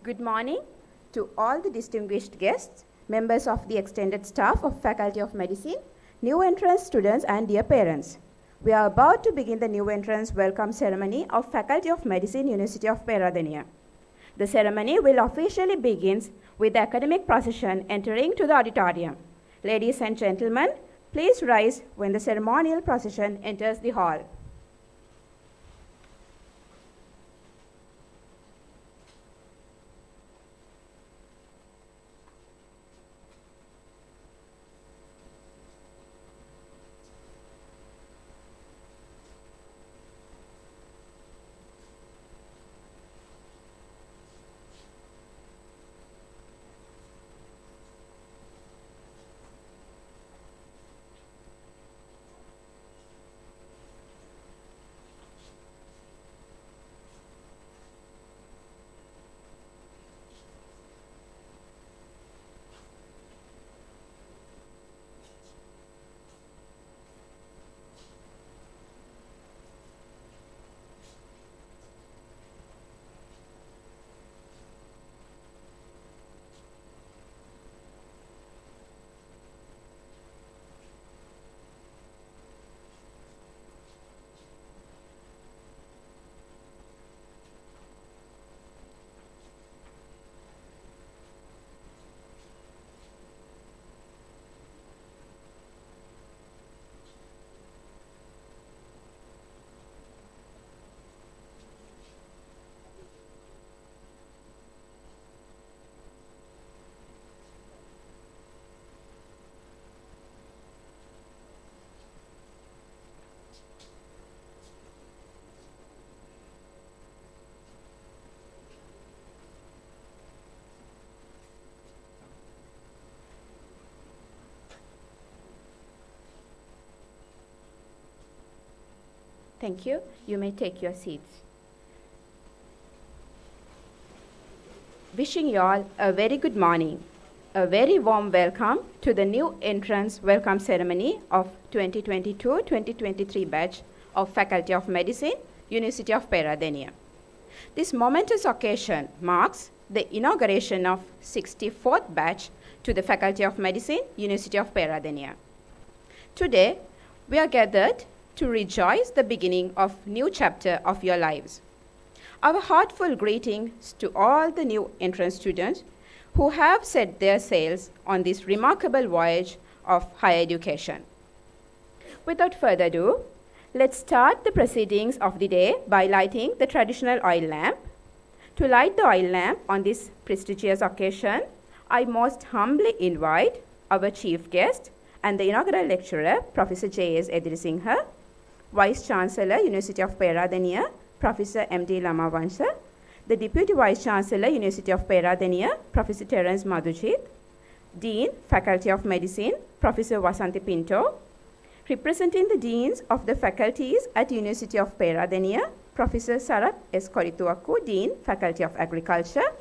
Good morning to all the distinguished guests, members of the extended staff of Faculty of Medicine, new entrants students and dear parents. We are about to begin the new entrants welcome ceremony of Faculty of Medicine, University of Peradeniya. The ceremony will officially begin with the academic procession entering to the auditorium. Ladies and gentlemen, please rise when the ceremonial procession enters the hall. Thank you. You may take your seats. Wishing you all a very good morning. A very warm welcome to the new entrance welcome ceremony of 2022-2023 batch of Faculty of Medicine, University of Peradeniya. This momentous occasion marks the inauguration of 64th batch to the Faculty of Medicine, University of Peradeniya. Today, we are gathered to rejoice the beginning of new chapter of your lives. Our heartfelt greetings to all the new entrance students who have set their sails on this remarkable voyage of higher education. Without further ado, let's start the proceedings of the day by lighting the traditional oil lamp. To light the oil lamp on this prestigious occasion, I most humbly invite our chief guest and the inaugural lecturer, Professor J.S. Edirisinghe, Vice Chancellor, University of Peradeniya, Professor M.D. Lamavansa, the Deputy Vice Chancellor, University of Peradeniya, Professor Terence Madhujit, Dean, Faculty of Medicine, Professor Vasanthi Pinto, representing the Deans of the faculties at University of Peradeniya, Professor Sarath S. Korituwakku, Dean, Faculty of Agriculture,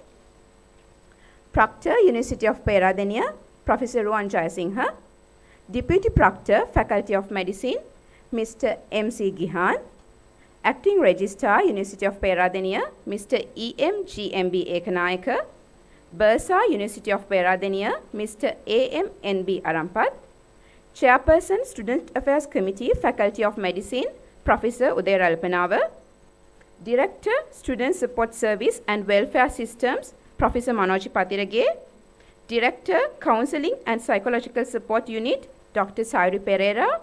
Proctor, University of Peradeniya, Professor Ruwan Jayasinghe, Deputy Proctor, Faculty of Medicine, Mr. M.C. Gihan, Acting Registrar, University of Peradeniya, Mr. E.M. G.M.B. Ekanayaka, Bursa, University of Peradeniya, Mr. A.M. N.B. Arampath, Chairperson, Student Affairs Committee, Faculty of Medicine, Professor Uday Ralpanawa, Director, Student Support Service and Welfare Systems, Professor Manoj Patirage, Director, Counseling and Psychological Support Unit, Dr. Sayuri Pereira,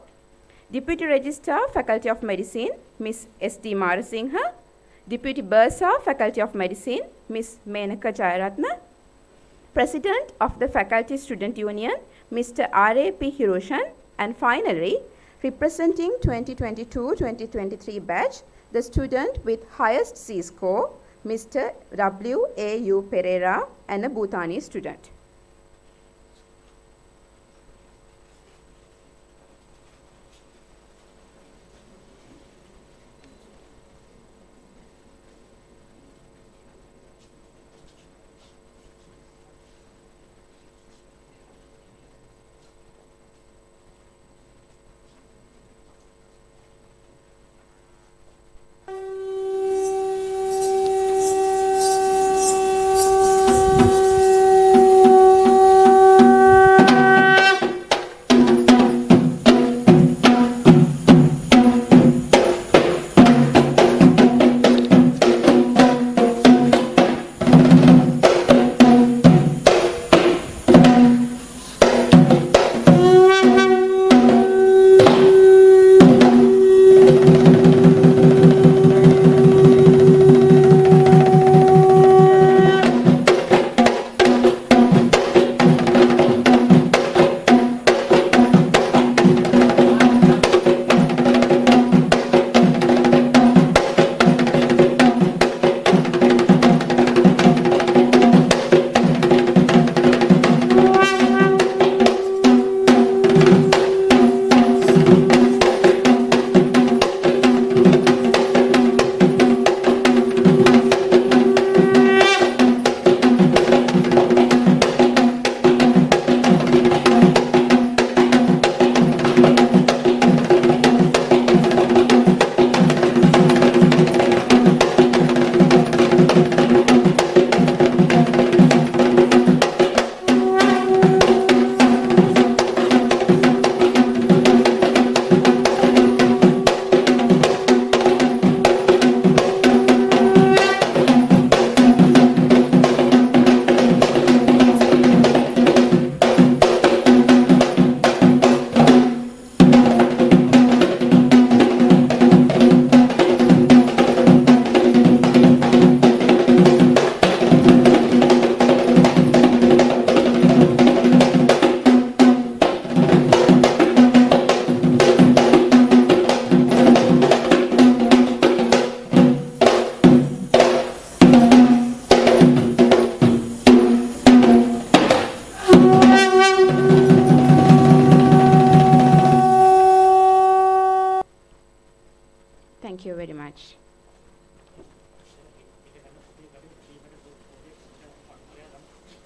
Deputy Registrar, Faculty of Medicine, Ms. S.D. Marasinghe, Deputy Bursa, Faculty of Medicine, Ms. Menaka Jayaratna, President of the Faculty Student Union, Mr. R.A.P. Hiroshan, and finally, representing 2022-2023 batch, the student with highest C score, Mr. W.A.U. Pereira, and a Bhutani student.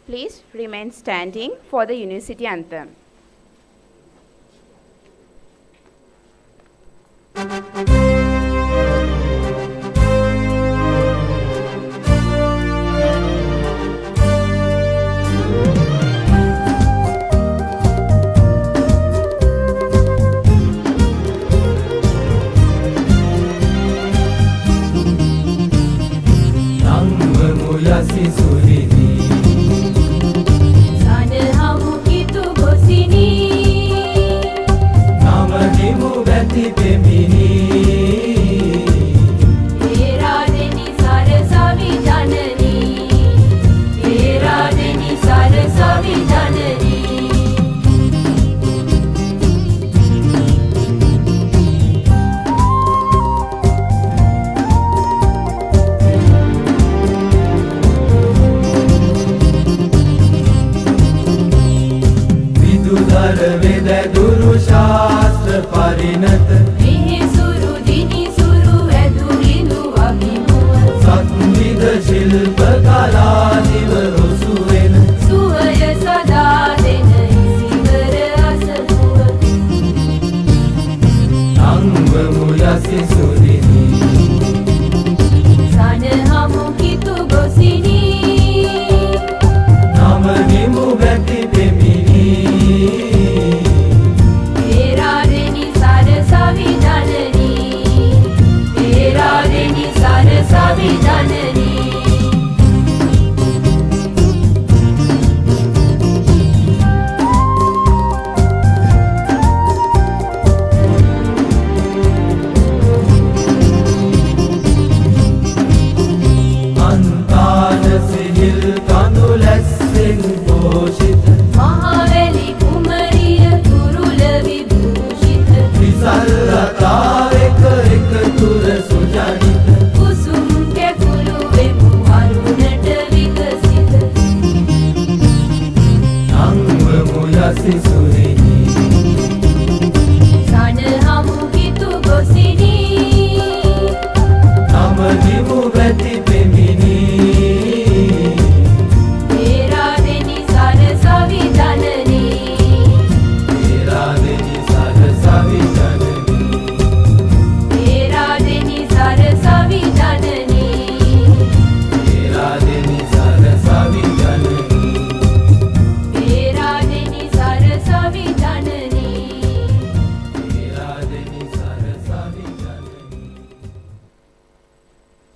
Please remain standing for the University Anthem.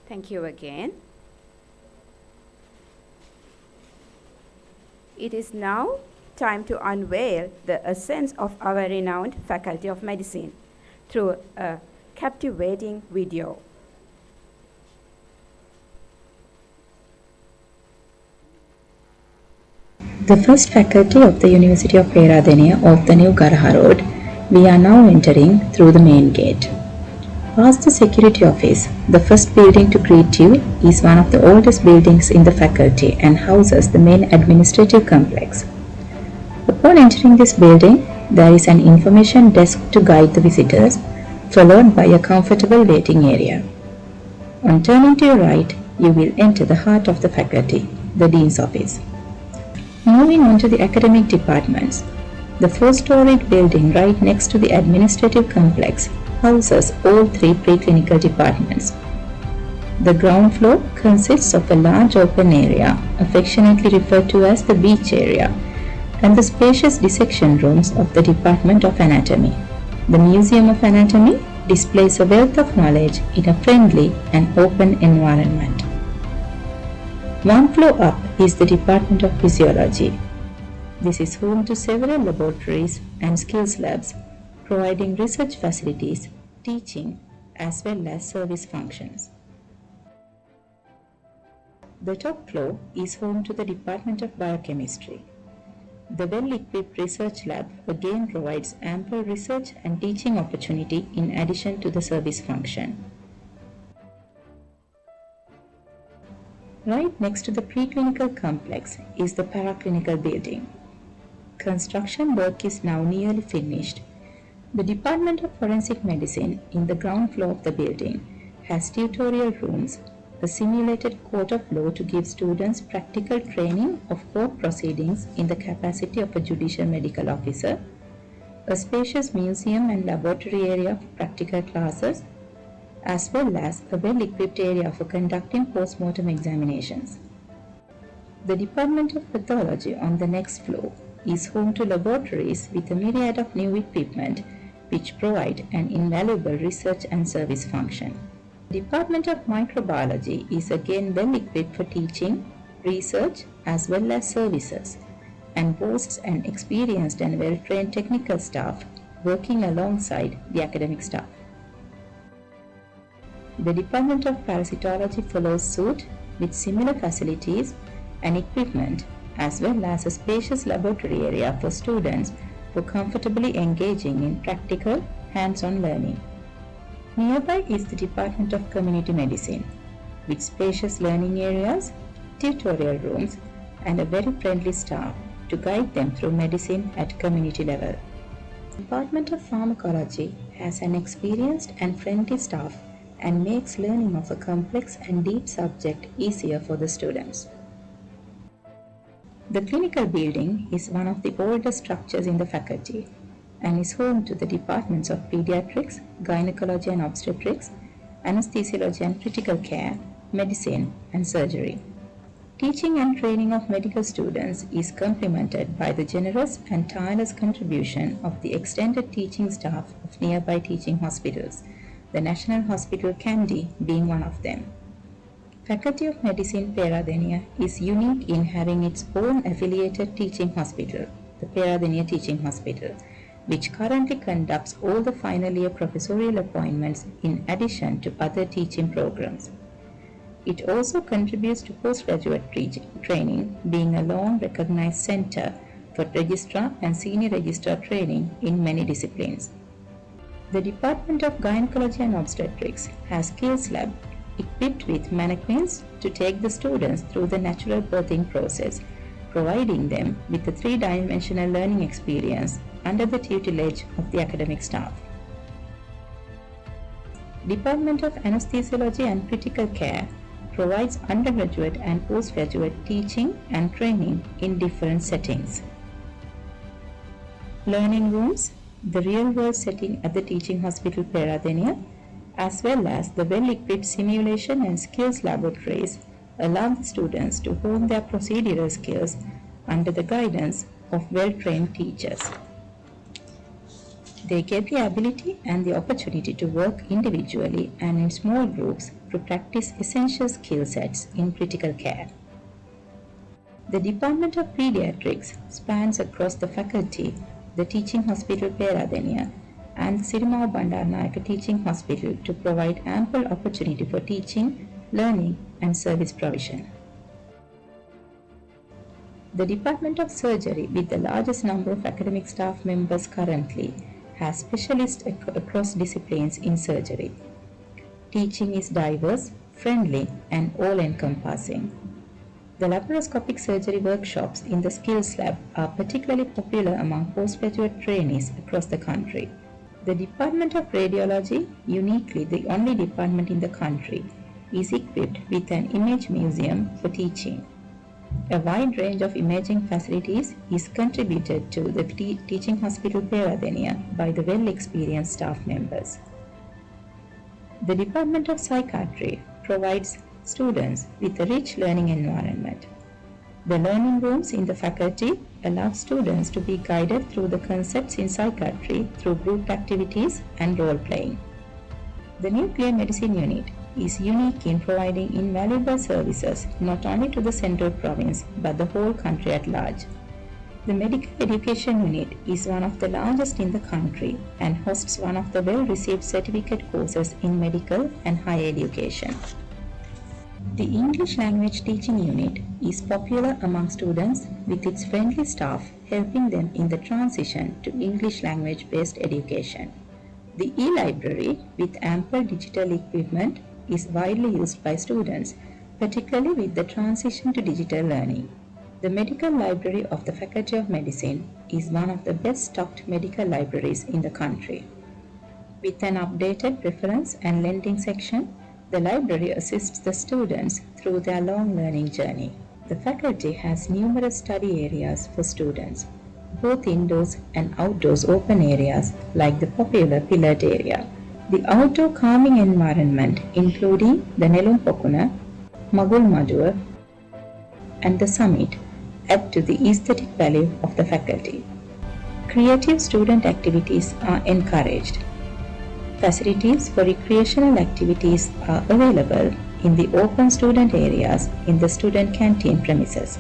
Thank you again. It is now time to unveil the essence of our renowned Faculty of Medicine through a captivating video. The first faculty of the University of Peradeniya of the New Garaha Road, we are now entering through the main gate. Past the security office, the first building to greet you is one of the oldest buildings in the faculty and houses the main administrative complex. Upon entering this building, there is an information desk to guide the visitors, followed by a comfortable waiting area. On turning to your right, you will enter the heart of the faculty, the Dean's office. Moving on to the academic departments, the four-storied building right next to the administrative complex houses all three preclinical departments. The ground floor consists of a large open area, affectionately referred to as the beach area, and the spacious dissection rooms of the Department of Anatomy. The Museum of Anatomy displays a wealth of knowledge in a friendly and open environment. One floor up is the Department of Physiology. This is home to several laboratories and skills labs, providing research facilities, teaching, as well as service functions. The top floor is home to the Department of Biochemistry. The well-equipped research lab again provides ample research and teaching opportunity in addition to the service function. Right next to the preclinical complex is the paraclinical building. Construction work is now nearly finished. The Department of Forensic Medicine in the ground floor of the building has tutorial rooms, a simulated court of law to give students practical training of court proceedings in the capacity of a judicial medical officer, a spacious museum and laboratory area for practical classes, as well as a well-equipped area for conducting post-mortem examinations. The Department of Pathology on the next floor is home to laboratories with a myriad of new equipment which provide an invaluable research and service function. The Department of Microbiology is again well equipped for teaching, research as well as services and boasts an experienced and well-trained technical staff working alongside the academic staff. The Department of Parasitology follows suit with similar facilities and equipment as well as a spacious laboratory area for students for comfortably engaging in practical, hands-on learning. Nearby is the Department of Community Medicine with spacious learning areas, tutorial rooms and a very friendly staff to guide them through medicine at community level. The Department of Pharmacology has an experienced and friendly staff and makes learning of a complex and deep subject easier for the students. The clinical building is one of the oldest structures in the faculty and is home to the departments of pediatrics, gynecology and obstetrics, anesthesiology and critical care, medicine and surgery. Teaching and training of medical students is complemented by the generous and tireless contribution of the extended teaching staff of nearby teaching hospitals, the National Hospital Kandy being one of them. Faculty of Medicine Peradeniya is unique in having its own affiliated teaching hospital, the Peradeniya Teaching Hospital, which currently conducts all the final year professorial appointments in addition to other teaching programs. It also contributes to postgraduate training, being a long recognized center for registrar and senior registrar training in many disciplines. The Department of Gynecology and Obstetrics has skills lab equipped with mannequins to take the students through the natural birthing process, providing them with a three-dimensional learning experience under the tutelage of the academic staff. Department of Anesthesiology and Critical Care provides undergraduate and postgraduate teaching and training in different settings. Learning rooms, the real-world setting at the Teaching Hospital Peradeniya, as well as the well-equipped simulation and skills laboratories allow the students to hone their procedural skills under the guidance of well-trained teachers. They get the ability and the opportunity to work individually and in small groups to practice essential skill sets in critical care. The Department of Pediatrics spans across the faculty, the Teaching Hospital Peradeniya and the Sirimao Bandaranaike Teaching Hospital to provide ample opportunity for teaching, learning and service provision. The Department of Surgery, with the largest number of academic staff members currently, has specialists across disciplines in surgery. Teaching is diverse, friendly and all-encompassing. The laparoscopic surgery workshops in the Skills Lab are particularly popular among postgraduate trainees across the country. The Department of Radiology, uniquely the only department in the country, is equipped with an image museum for teaching. A wide range of imaging facilities is contributed to the Teaching Hospital Peradeniya by the well-experienced staff members. The Department of Psychiatry provides students with a rich learning environment. The learning rooms in the faculty allow students to be guided through the concepts in psychiatry through group activities and role-playing. The Nuclear Medicine Unit is unique in providing invaluable services not only to the central province but the whole country at large. The Medical Education Unit is one of the largest in the country and hosts one of the well-received certificate courses in medical and higher education. The English Language Teaching Unit is popular among students with its friendly staff helping them in the transition to English language-based education. The e-library with ample digital equipment is widely used by students, particularly with the transition to digital learning. The Medical Library of the Faculty of Medicine is one of the best-stocked medical libraries in the country. With an updated reference and lending section, The library assists the students through their long learning journey. The faculty has numerous study areas for students, both indoors and outdoors open areas like the popular pillared area. The outdoor calming environment including the Nelumpokuna, Magul Madur and the summit add to the aesthetic value of the faculty. Creative student activities are encouraged. Facilities for recreational activities are available in the open student areas in the student canteen premises.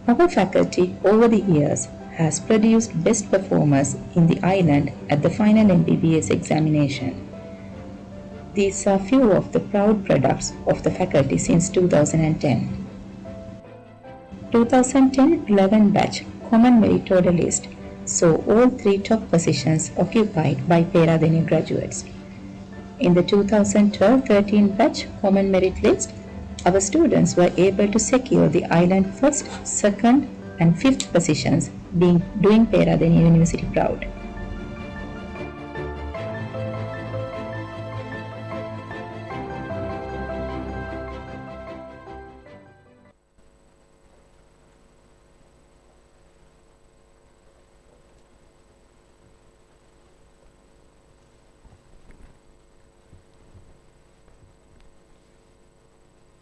Our faculty over the years has produced best performers in the island at the final MBBS examination. These are few of the proud products of the faculty since 2010. 2010-11 batch common merit list saw all three top positions occupied by Peradeniya graduates. In the 2012-13 batch common merit list, our students were able to secure the island first, second and fifth positions, doing Peradeniya University proud.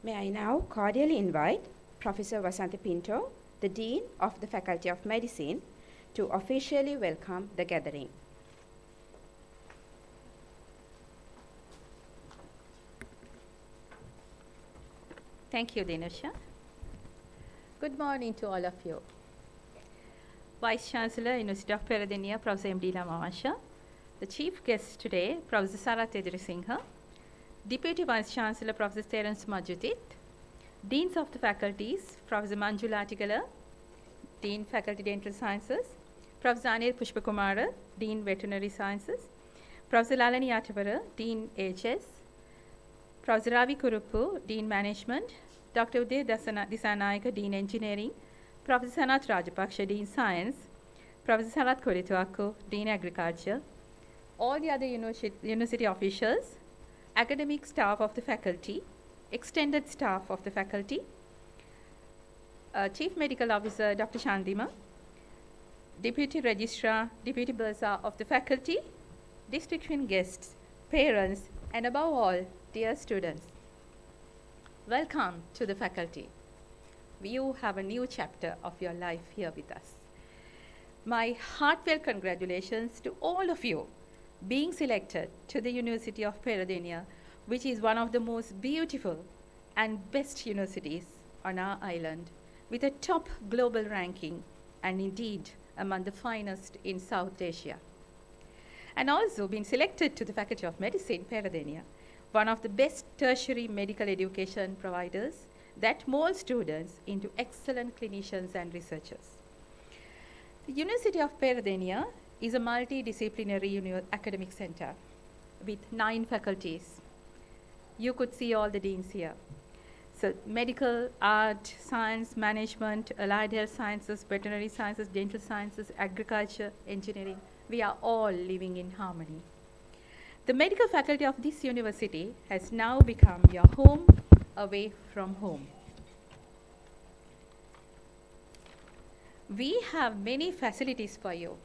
May I now cordially invite Professor Vasanthi Pinto, the Dean of the Faculty of Medicine, to officially welcome the gathering. Thank you, Dinusha. Good morning to all of you. Vice Chancellor, University of Peradeniya, Professor M.D. Lamawasha. The chief guest today, Professor Sarat Singha. Deputy Vice Chancellor, Professor Terence Majudit. Deans of the faculties, Professor Manjula Atigala, Dean Faculty Dental Sciences. Professor Anil Pushpakumara, Dean Veterinary Sciences. Professor Lalani Atavara, Dean HS. Professor Ravi Kurupu, Dean Management. Dr. Uday Disanayaka, Dean Engineering. Professor Sanath Rajapaksha, Dean Science. Professor Sarat Korituaku, Dean Agriculture. All the other university officials, academic staff of the faculty, extended staff of the faculty, Chief Medical Officer Dr. Shandima, Deputy Registrar, Deputy Bursar of the faculty, distinguished guests, parents, and above all, dear students. Welcome to the faculty. You have a new chapter of your life here with us. My heartfelt congratulations to all of you being selected to the University of Peradeniya, which is one of the most beautiful and best universities on our island, with a top global ranking and indeed among the finest in South Asia. And also been selected to the Faculty of Medicine, Peradeniya, one of the best tertiary medical education providers that molds students into excellent clinicians and researchers. The University of Peradeniya is a multidisciplinary academic center with 9 faculties. You could see all the deans here. So medical, art, science, management, allied health sciences, veterinary sciences, dental sciences, agriculture, engineering, we are all living in harmony. The medical faculty of this university has now become your home away from home. We have many facilities for you,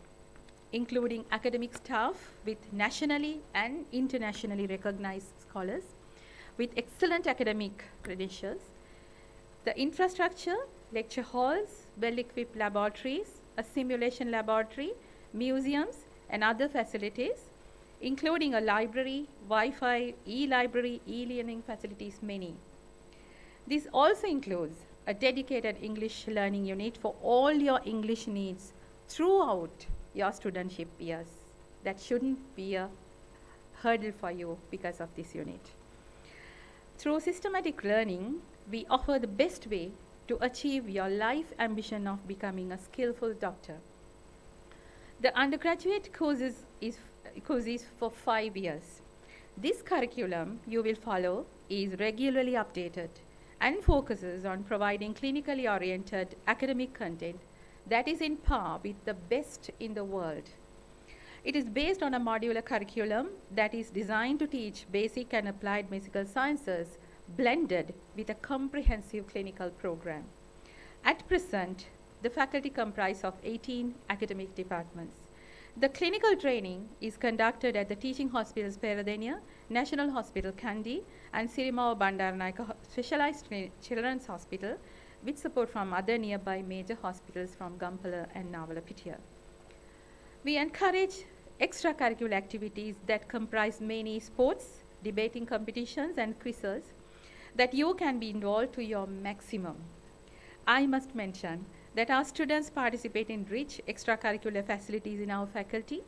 including academic staff with nationally and internationally recognized scholars with excellent academic credentials, the infrastructure, lecture halls, well-equipped laboratories, a simulation laboratory, museums, and other facilities, including a library, Wi-Fi, e-library, e-learning facilities, many. This also includes a dedicated English learning unit for all your English needs throughout your studentship years. That shouldn't be a hurdle for you because of this unit. Through systematic learning, we offer the best way to achieve your life ambition of becoming a skillful doctor. The undergraduate course is for 5 years. This curriculum you will follow is regularly updated and focuses on providing clinically oriented academic content that is in par with the best in the world. It is based on a modular curriculum that is designed to teach basic and applied medical sciences blended with a comprehensive clinical program. At present, the faculty comprise of 18 academic departments. The clinical training is conducted at the teaching hospitals Peradeniya, National Hospital Kandy, and Sirimao Bandaranaike Specialized Children's Hospital, with support from other nearby major hospitals from Gampala and Navalapitiya. We encourage extracurricular activities that comprise many sports, debating competitions, and quizzes that you can be involved to your maximum. I must mention that our students participate in rich extracurricular facilities in our faculty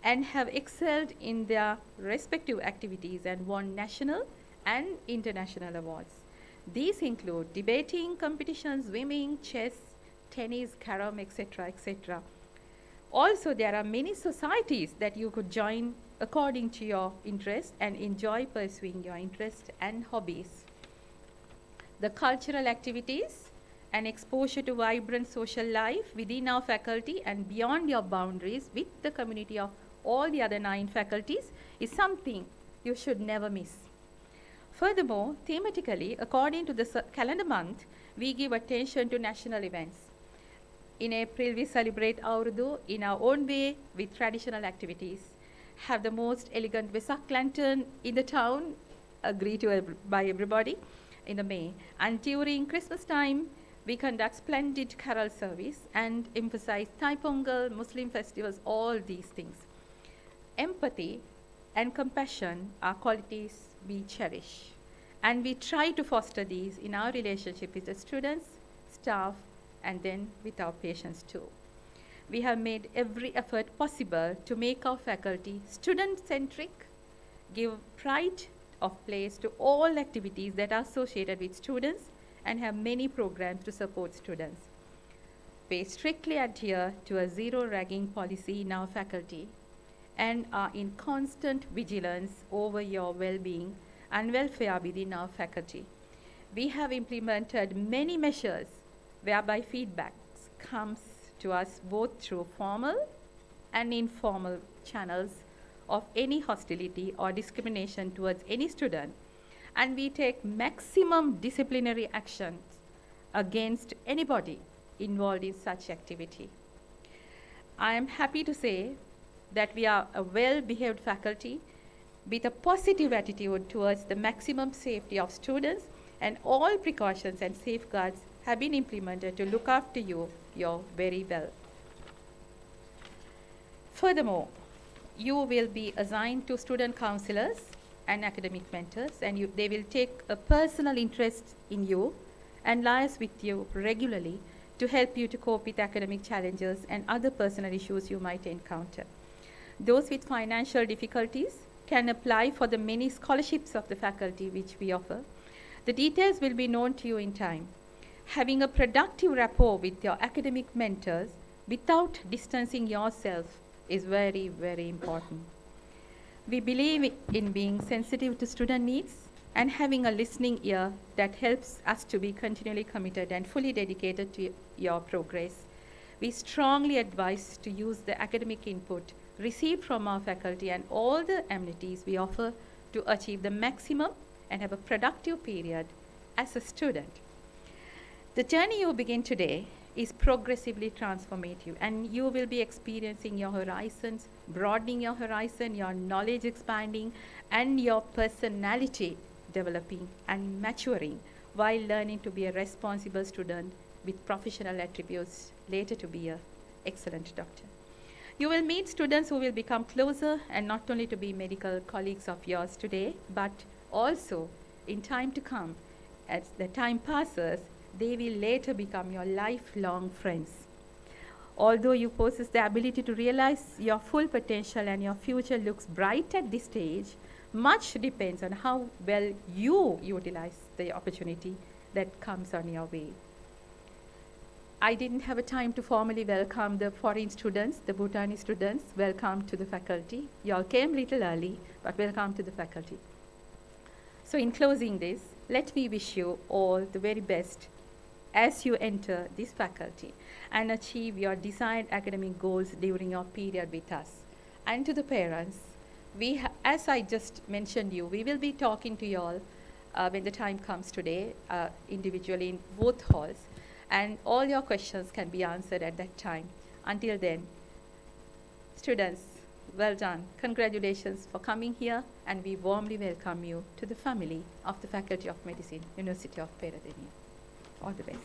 and have excelled in their respective activities and won national and international awards. These include debating competitions, swimming, chess, tennis, carom, etc., etc. Also, there are many societies that you could join according to your interest and enjoy pursuing your interests and hobbies. The cultural activities and exposure to vibrant social life within our faculty and beyond your boundaries with the community of all the other 9 faculties is something you should never miss. Furthermore, thematically, according to the calendar month, we give attention to national events. In April, we celebrate Urdu in our own way with traditional activities, have the most elegant Vesak lantern in the town, agreed to by everybody in the May. And during Christmas time, we conduct splendid carol service and emphasize Thai Pongal, Muslim festivals, all these things. Empathy and compassion are qualities we cherish, and we try to foster these in our relationship with the students, staff, and then with our patients too. We have made every effort possible to make our faculty student-centric, give pride of place to all activities that are associated with students, and have many programs to support students. We strictly adhere to a zero ragging policy in our faculty and are in constant vigilance over your well-being and welfare within our faculty. We have implemented many measures whereby feedback comes to us both through formal and informal channels of any hostility or discrimination towards any student, and we take maximum disciplinary actions against anybody involved in such activity. I am happy to say that we are a well-behaved faculty with a positive attitude towards the maximum safety of students, and all precautions and safeguards have been implemented to look after you very well. Furthermore, you will be assigned to student counselors and academic mentors, and they will take a personal interest in you and liaise with you regularly to help you to cope with academic challenges and other personal issues you might encounter. Those with financial difficulties can apply for the many scholarships of the faculty which we offer. The details will be known to you in time. Having a productive rapport with your academic mentors without distancing yourself is very, very important. We believe in being sensitive to student needs and having a listening ear that helps us to be continually committed and fully dedicated to your progress. We strongly advise to use the academic input received from our faculty and all the amenities we offer to achieve the maximum and have a productive period as a student. The journey you begin today is progressively transformative, and you will be experiencing your horizons, broadening your horizon, your knowledge expanding, and your personality developing and maturing while learning to be a responsible student with professional attributes, later to be an excellent doctor. You will meet students who will become closer, and not only to be medical colleagues of yours today, but also in time to come, as the time passes, they will later become your lifelong friends. Although you possess the ability to realize your full potential and your future looks bright at this stage, much depends on how well you utilize the opportunity that comes on your way. I didn't have a time to formally welcome the foreign students, the Bhutanese students. Welcome to the faculty. You all came a little early, but welcome to the faculty. So in closing this, let me wish you all the very best as you enter this faculty and achieve your desired academic goals during your period with us. And to the parents, as I just mentioned you, we will be talking to you all when the time comes today, individually in both halls, and all your questions can be answered at that time. Until then, students, well done. Congratulations for coming here, and we warmly welcome you to the family of the Faculty of Medicine, University of Peradeniya. All the best.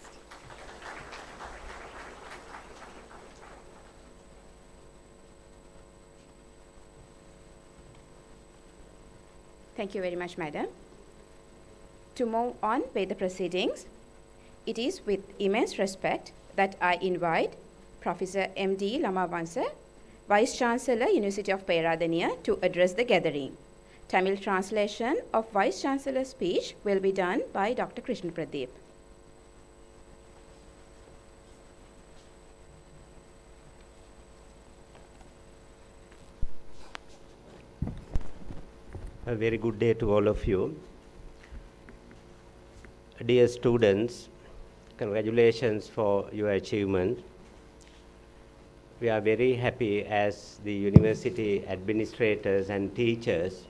Thank you very much, madam. To move on with the proceedings, it is with immense respect that I invite Professor M.D. Lamavansa, Vice Chancellor, University of Peradeniya, to address the gathering. Tamil translation of Vice Chancellor's speech will be done by Dr. Krishna Pradeep. A very good day to all of you. Dear students, congratulations for your achievement. We are very happy as the university administrators and teachers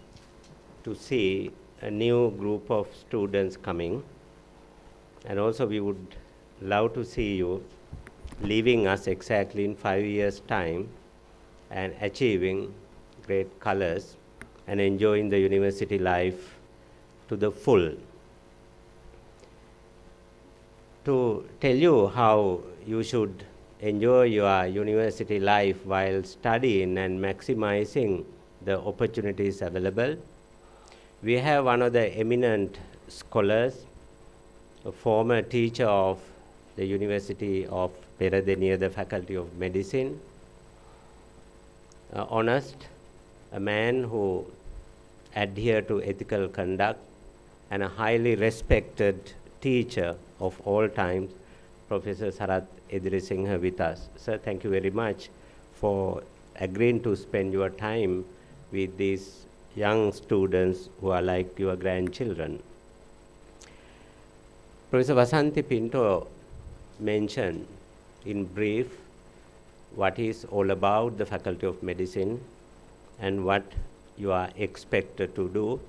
to see a new group of students coming. And also we would love to see you leaving us exactly in 5 years' time and achieving great colors and enjoying the university life to the full. To tell you how you should enjoy your university life while studying and maximizing the opportunities available, we have one of the eminent scholars, a former teacher of the University of Peradeniya, the Faculty of Medicine, honest, a man who adhere to ethical conduct, and a highly respected teacher of all times, Professor Sarath Edirisinghe with us. Sir, thank you very much for agreeing to spend your time with these young students who are like your grandchildren. Professor Vasanthi Pinto mentioned in brief what is all about the Faculty of Medicine and what you are expected to do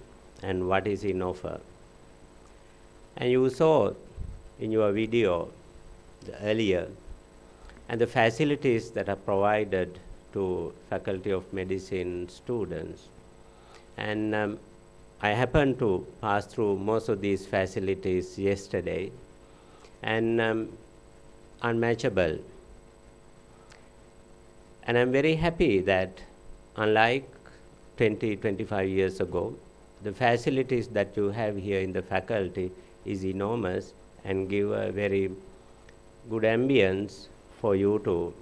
and what is in offer. And you saw in your video earlier and the facilities that are provided to Faculty of Medicine students. And I happened to pass through most of these facilities yesterday, and unmatchable. And I'm very happy that unlike 20-25 years ago, the facilities that you have here in the faculty is enormous and give a very good ambience for you to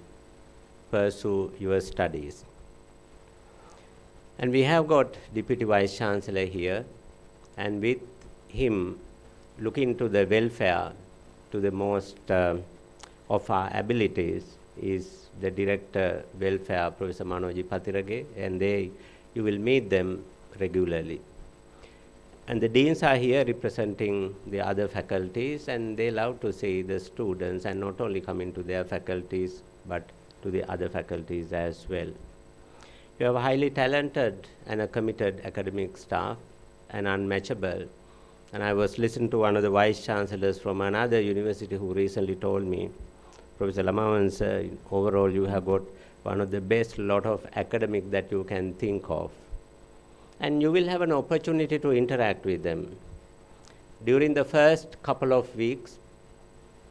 pursue your studies. And we have got Deputy Vice Chancellor here, and with him looking to the welfare to the most of our abilities is the Director Welfare, Professor Manoji Patirage, and you will meet them regularly. And the deans are here representing the other faculties, and they love to see the students and not only coming to their faculties but to the other faculties as well. You have a highly talented and a committed academic staff and unmatchable. And I was listening to one of the vice chancellors from another university who recently told me, Professor Lamavansa, overall you have got one of the best lot of academic that you can think of. And you will have an opportunity to interact with them. During the first couple of weeks,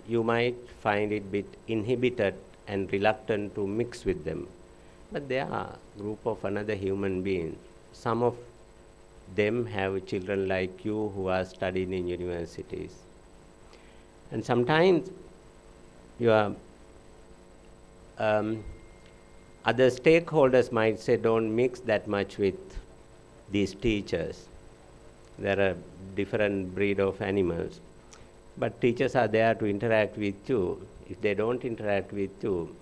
you might find it a bit inhibited and reluctant to mix with them. But they are a group of another human being. Some of them have children like you who are studying in universities. And sometimes your other stakeholders might say, don't mix that much with these teachers. There are different breed of animals. But teachers are there to interact with you. If they don't interact with you,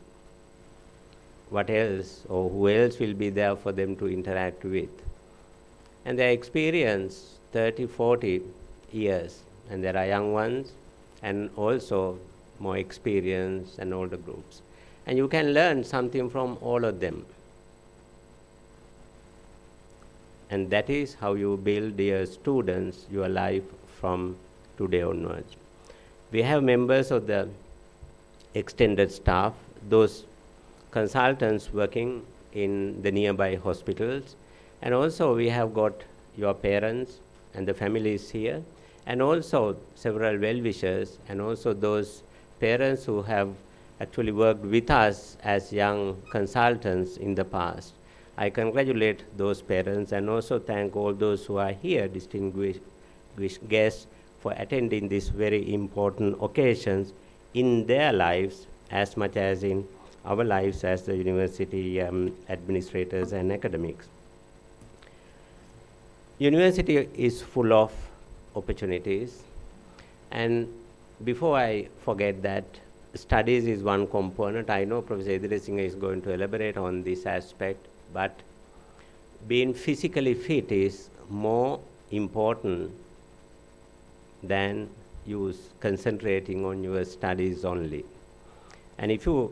what else or who else will be there for them to interact with? And their experience 30, 40 years, and there are young ones and also more experience and older groups. And you can learn something from all of them. And that is how you build, dear students, your life from today onwards. We have members of the extended staff, those consultants working in the nearby hospitals, and also we have got your parents and the families here, and also several well-wishers, and also those parents who have actually worked with us as young consultants in the past. I congratulate those parents and also thank all those who are here, distinguished guests, for attending these very important occasions in their lives as much as in our lives as the university administrators and academics. University is full of opportunities, and before I forget that, studies is one component. I know Professor Edirisinghe is going to elaborate on this aspect, but being physically fit is more important than you concentrating on your studies only. And if you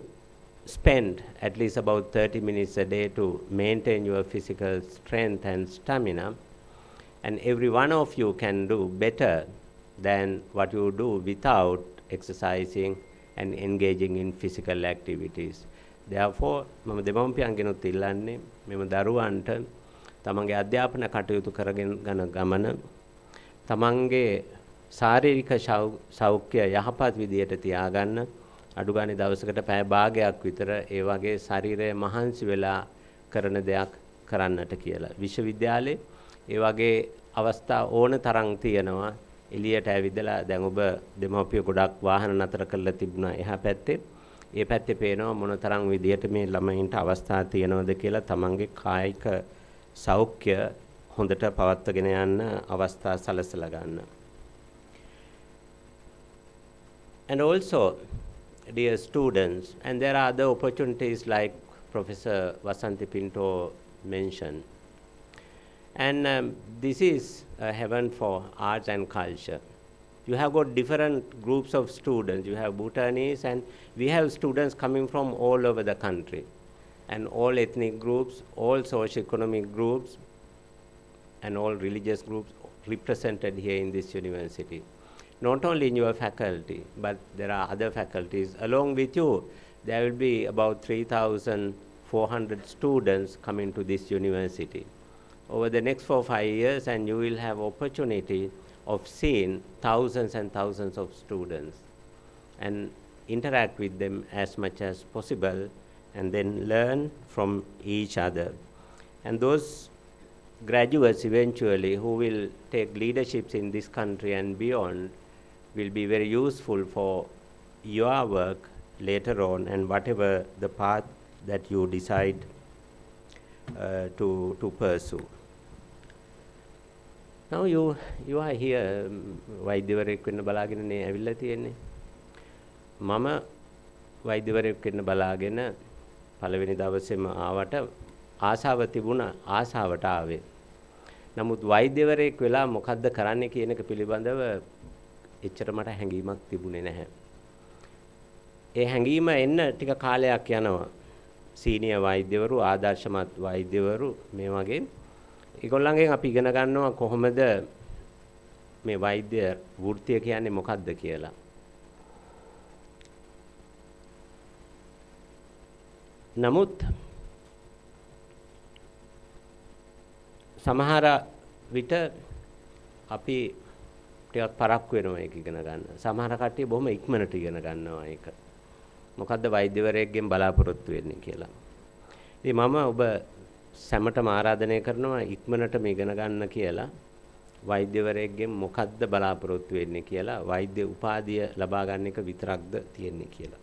spend at least about 30 minutes a day to maintain your physical strength and stamina, and every one of you can do better than what you do without exercising and engaging in physical activities. Therefore, මම දෙමව්පියන්ගෙනුත් ඉල්ලන්නේ මෙම දරුවන්ට තමන්ගේ අධ්‍යාපන කටයුතු කරගෙන යන ගමන තමන්ගේ ශාරීරික සෞඛ්‍ය යහපත් විදියට තියාගන්න අඩු ගානේ දවසකට පැය භාගයක් විතර ඒ වගේ ශරීරය මහන්සි වෙලා කරන දෙයක් කරන්නට කියලා. විශ්වවිද්‍යාලේ ඒ වගේ අවස්ථා ඕන තරම් තියෙනවා. එළියට ඇවිදලා දැන් ඔබ දෙමව්පිය ගොඩක් වාහන නතර කරලා තිබුණා එහා පැත්තේ. ඒ පැත්තේ පේනවා මොනතරම් විදියට මේ ළමයින්ට අවස්ථා තියෙනවද කියලා තමන්ගේ කායික සෞඛ්‍ය හොඳට පවත්වාගෙන යන්න අවස්ථා සලසලා ගන්න. And also, dear students, and there are other opportunities like Professor Vasanthi Pinto mentioned. And this is a heaven for arts and culture. You have got different groups of students. You have Bhutanese, and we have students coming from all over the country, and all ethnic groups, all socio-economic groups, and all religious groups represented here in this university. Not only in your faculty, but there are other faculties. Along with you, there will be about 3,400 students coming to this university over the next 4 or 5 years, and you will have opportunity of seeing thousands and thousands of students and interact with them as much as possible, and then learn from each other. And those graduates eventually who will take leaderships in this country and beyond will be very useful for your work later on, and whatever the path that you decide to pursue. Now you are here වෛද්‍යවරයෙක් වෙන්න බලාගෙනනේ ඇවිල්ලා තියෙන්නේ. මම වෛද්‍යවරයෙක් වෙන්න බලාගෙන පළවෙනි දවසේම ආවට ආසාව තිබුණා, ආසාවට ආවේ. නමුත් වෛද්‍යවරයෙක් වෙලා මොකද්ද කරන්නේ කියන එක පිළිබඳව එච්චර මට හැඟීමක් තිබුණේ නැහැ. ඒ හැඟීම එන්න ටික කාලයක් යනවා. සීනියර් වෛද්‍යවරු, ආදර්ශමත් වෛද්‍යවරු මේ වගේ ඒගොල්ලන්ගෙන් අපි ඉගෙන ගන්නවා කොහොමද මේ වෛද්‍ය වෘත්තිය කියන්නේ මොකක්ද කියලා. නමුත් සමහර විට අපි ටිකක් පරක්කු වෙනවා ඒක ඉගෙන ගන්න. සමහර කට්ටිය බොහොම ඉක්මනට ඉගෙන ගන්නවා ඒක. මොකද්ද වෛද්‍යවරයෙක්ගෙන් බලාපොරොත්තු වෙන්නේ කියලා. ඉතින් මම ඔබ සැමටම ආරාධනය කරනවා ඉක්මනටම ඉගෙන ගන්න කියලා. වෛද්‍යවරයෙක්ගෙන් මොකද්ද බලාපොරොත්තු වෙන්නේ කියලා, වෛද්‍ය උපාධිය ලබා ගන්න එක විතරක්ද තියෙන්නේ කියලා.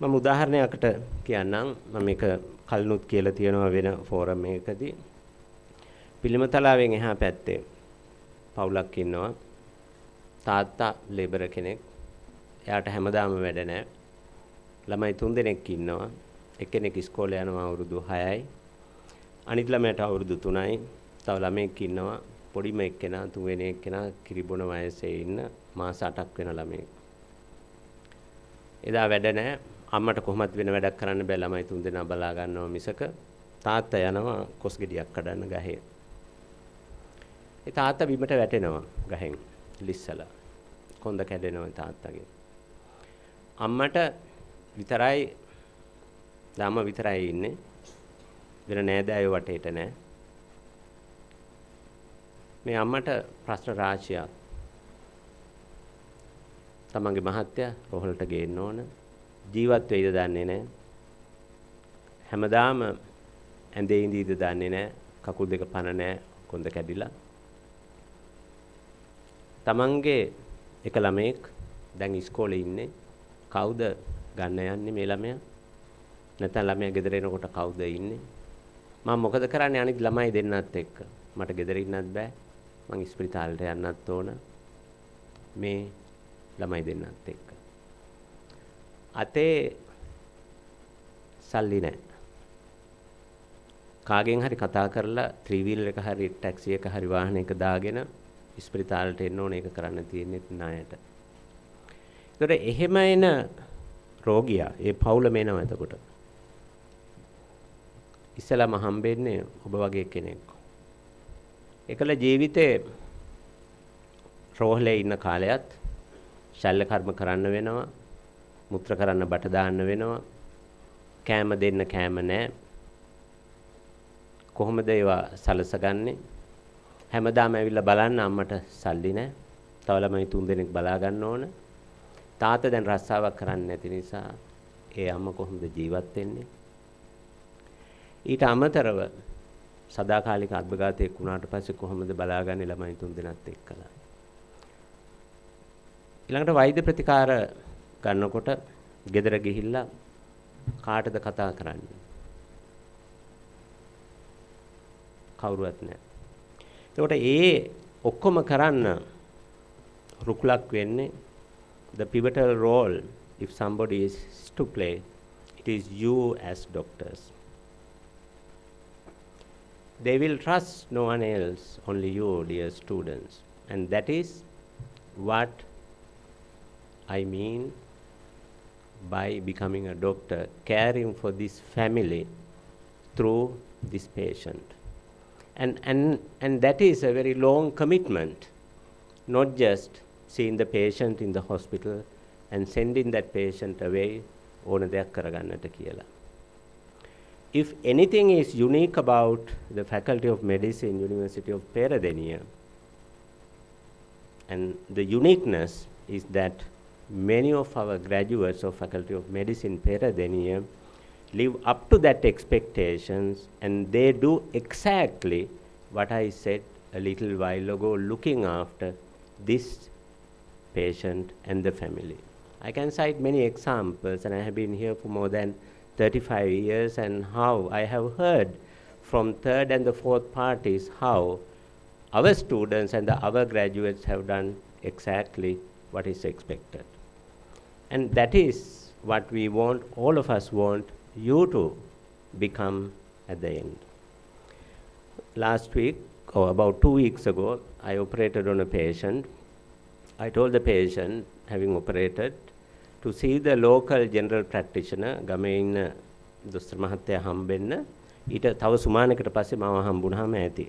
මම උදාහරණයකට කියන්නම්. මම මේක කලිනුත් කියලා තියෙනවා වෙන ෆෝරම් එකකදී. පිළිමතලාවෙන් එහා පැත්තේ පවුලක් ඉන්නවා. තාත්තා ලේබර් කෙනෙක්. එයාට හැමදාම වැඩ නැහැ. ළමයි 3 දෙනෙක් ඉන්නවා. එක්කෙනෙක් ඉස්කෝලේ යනවා අවුරුදු 6යි. අනිත් ළමයට අවුරුදු 3යි. තව ළමෙක් ඉන්නවා පොඩිම එක්කෙනා තුන්වෙනි එක්කෙනා කිරිබොන වයසේ ඉන්න මාස 8ක් වෙන ළමයෙක්. එදා වැඩ නැහැ. අම්මට කොහොමත් වෙන වැඩක් කරන්න බෑ ළමයි තුන්දෙනා බලා ගන්නවා මිසක තාත්තා යනවා කොස් ගෙඩියක් කඩන්න ගහේ. ඒ තාත්තා බිමට වැටෙනවා ගහෙන් ලිස්සලා. කොන්ද කැඩෙනවා තාත්තගේ. අම්මට විතරයි ළම විතරයි ඉන්නේ. වෙන නෑදෑයෝ වටේට නෑ. මේ අම්මට ප්‍රශ්න රාශියක්. තමන්ගේ මහත්තයා රෝහලට ගේන්න ඕන. ජීවත් වෙයිද දන්නේ නැහැ. හැමදාම ඇඳේ ඉඳීද දන්නේ නැහැ. කකුල් දෙක පන නැහැ. කොන්ද කැඩිලා. තමන්ගේ එක ළමයෙක් දැන් ඉස්කෝලේ ඉන්නේ. කවුද ගන්න යන්නේ මේ ළමයා? නැත්නම් ළමයා ගෙදර එනකොට කවුද ඉන්නේ? මම මොකද කරන්නේ අනිත් ළමයි දෙන්නත් එක්ක? මට ගෙදර ඉන්නත් බෑ. මං ඉස්පිරිතාලෙට යන්නත් ඕන. මේ ළමයි දෙන්නත් එක්ක. අතේ සල්ලි නැහැ. කාගෙන් හරි කතා කරලා ත්‍රිවිල් එක හරි ටැක්සි එක හරි වාහනයක දාගෙන ඉස්පිරිතාලෙට එන්න ඕන. ඒක කරන්න තියෙන්නේ ණයට. ඒතකොට එහෙම එන රෝගියා ඒ පවුලම එනවා එතකොට. ඉස්සලම හම්බෙන්නේ ඔබ වගේ කෙනෙක්. එකල ජීවිතේ රෝහලේ ඉන්න කාලයත් ශල්‍ය කර්ම කරන්න වෙනවා. මුත්‍ර කරන්න බට දාන්න වෙනවා. කෑම දෙන්න කෑම නැහැ. කොහොමද ඒවා සලසගන්නේ? හැමදාම ඇවිල්ලා බලන්න අම්මට සල්ලි නැහැ. තව ළමයි 3 දෙනෙක් බලා ගන්න ඕන. තාත්තා දැන් රස්සාවක් කරන්නේ නැති නිසා ඒ අම්මා කොහොමද ජීවත් වෙන්නේ? ඊට අමතරව සදාකාලික අත්බඝාතයක් වුණාට පස්සේ කොහොමද බලාගන්නේ ළමයි 3 දෙනාත් එක්කලා? ඊළඟට වෛද්‍ය ප්‍රතිකාර ගන්නකොට ගෙදර ගිහිල්ලා කාටද කතා කරන්නේ? කවුරුවත් නැහැ. ඒකට ඒ ඔක්කොම කරන්න රුකුලක් වෙන්නේ the pivotal role if somebody is to play, it is you as doctors. They will trust no one else, only you, dear students. And that is what I mean by becoming a doctor, caring for this family through this patient. And that is a very long commitment, not just seeing the patient in the hospital and sending that patient away ඕන දෙයක් කරගන්නට කියලා. If anything is unique about the Faculty of Medicine, University of Peradeniya, and the uniqueness is that many of our graduates of Faculty of Medicine, Peradeniya, live up to that expectations, and they do exactly what I said a little while ago, looking after this patient and the family. I can cite many examples, and I have been here for more than 35 years, and how I have heard from third and the fourth parties how our students and our graduates have done exactly what is expected. And that is what we want, all of us want you to become at the end. Last week, or about 2 weeks ago, I operated on a patient. I told the patient, having operated, to see the local general practitioner, ගමේ ඉන්න දොස්තර මහත්තයා හම්බෙන්න. ඊට තව සුමානයකට පස්සේ මාව හම්බුනහම ඇති.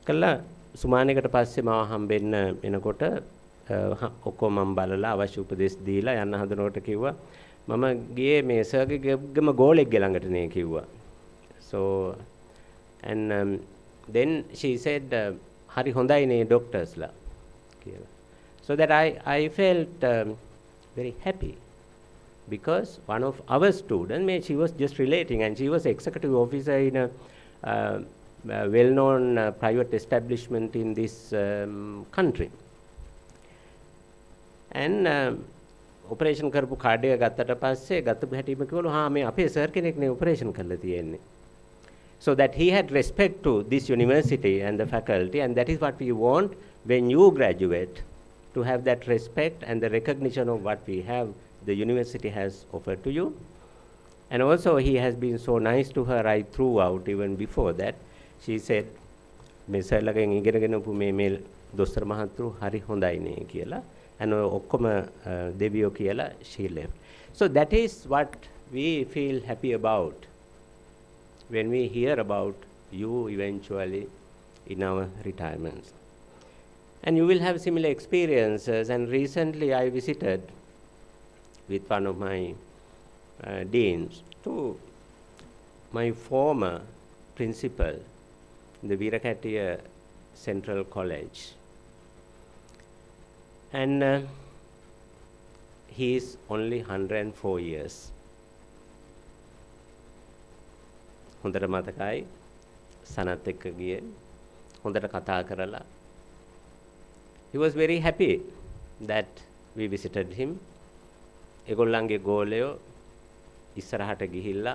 කළා සුමානයකට පස්සේ මාව හම්බෙන්න එනකොට ඔක්කොම මම බලලා අවශ්‍ය උපදෙස් දීලා යන්න හදනකොට කිව්වා මම ගියේ මේ සර්ගේ ගම ගෝලෙක්ගේ ළඟට නේ කිව්වා. So and then she said හරි හොඳයි නේ ඩොක්ටර්ස්ලා කියලා. So that I felt very happy, because one of our students, she was just relating, and she was executive officer in a well-known private establishment in this country. And operation කරපු card එක ගත්තට පස්සේ ගත්ත හැටිම කිව්වලු හා මේ අපේ sir කෙනෙක් නේ operation කරලා තියෙන්නේ. So that he had respect to this university and the faculty, and that is what we want when you graduate, to have that respect and the recognition of what we have, the university has offered to you. And also he has been so nice to her right throughout, even before that. She said, මේ සර්ලගෙන් ඉගෙනගෙන උපු මේ දොස්තර මහතුරු හරි හොඳයිනේ කියලා. And ඔක්කොම දෙවියෝ කියලා she left. So that is what we feel happy about when we hear about you eventually in our retirements. And you will have similar experiences. And recently I visited with one of my deans to my former principal in the Peradeniya Central College. And he is only 104 years. හොඳට මතකයි සනත් එක්ක ගියේ හොඳට කතා කරලා. He was very happy that we visited him. ඒගොල්ලන්ගේ ගෝලයෝ ඉස්සරහට ගිහිල්ලා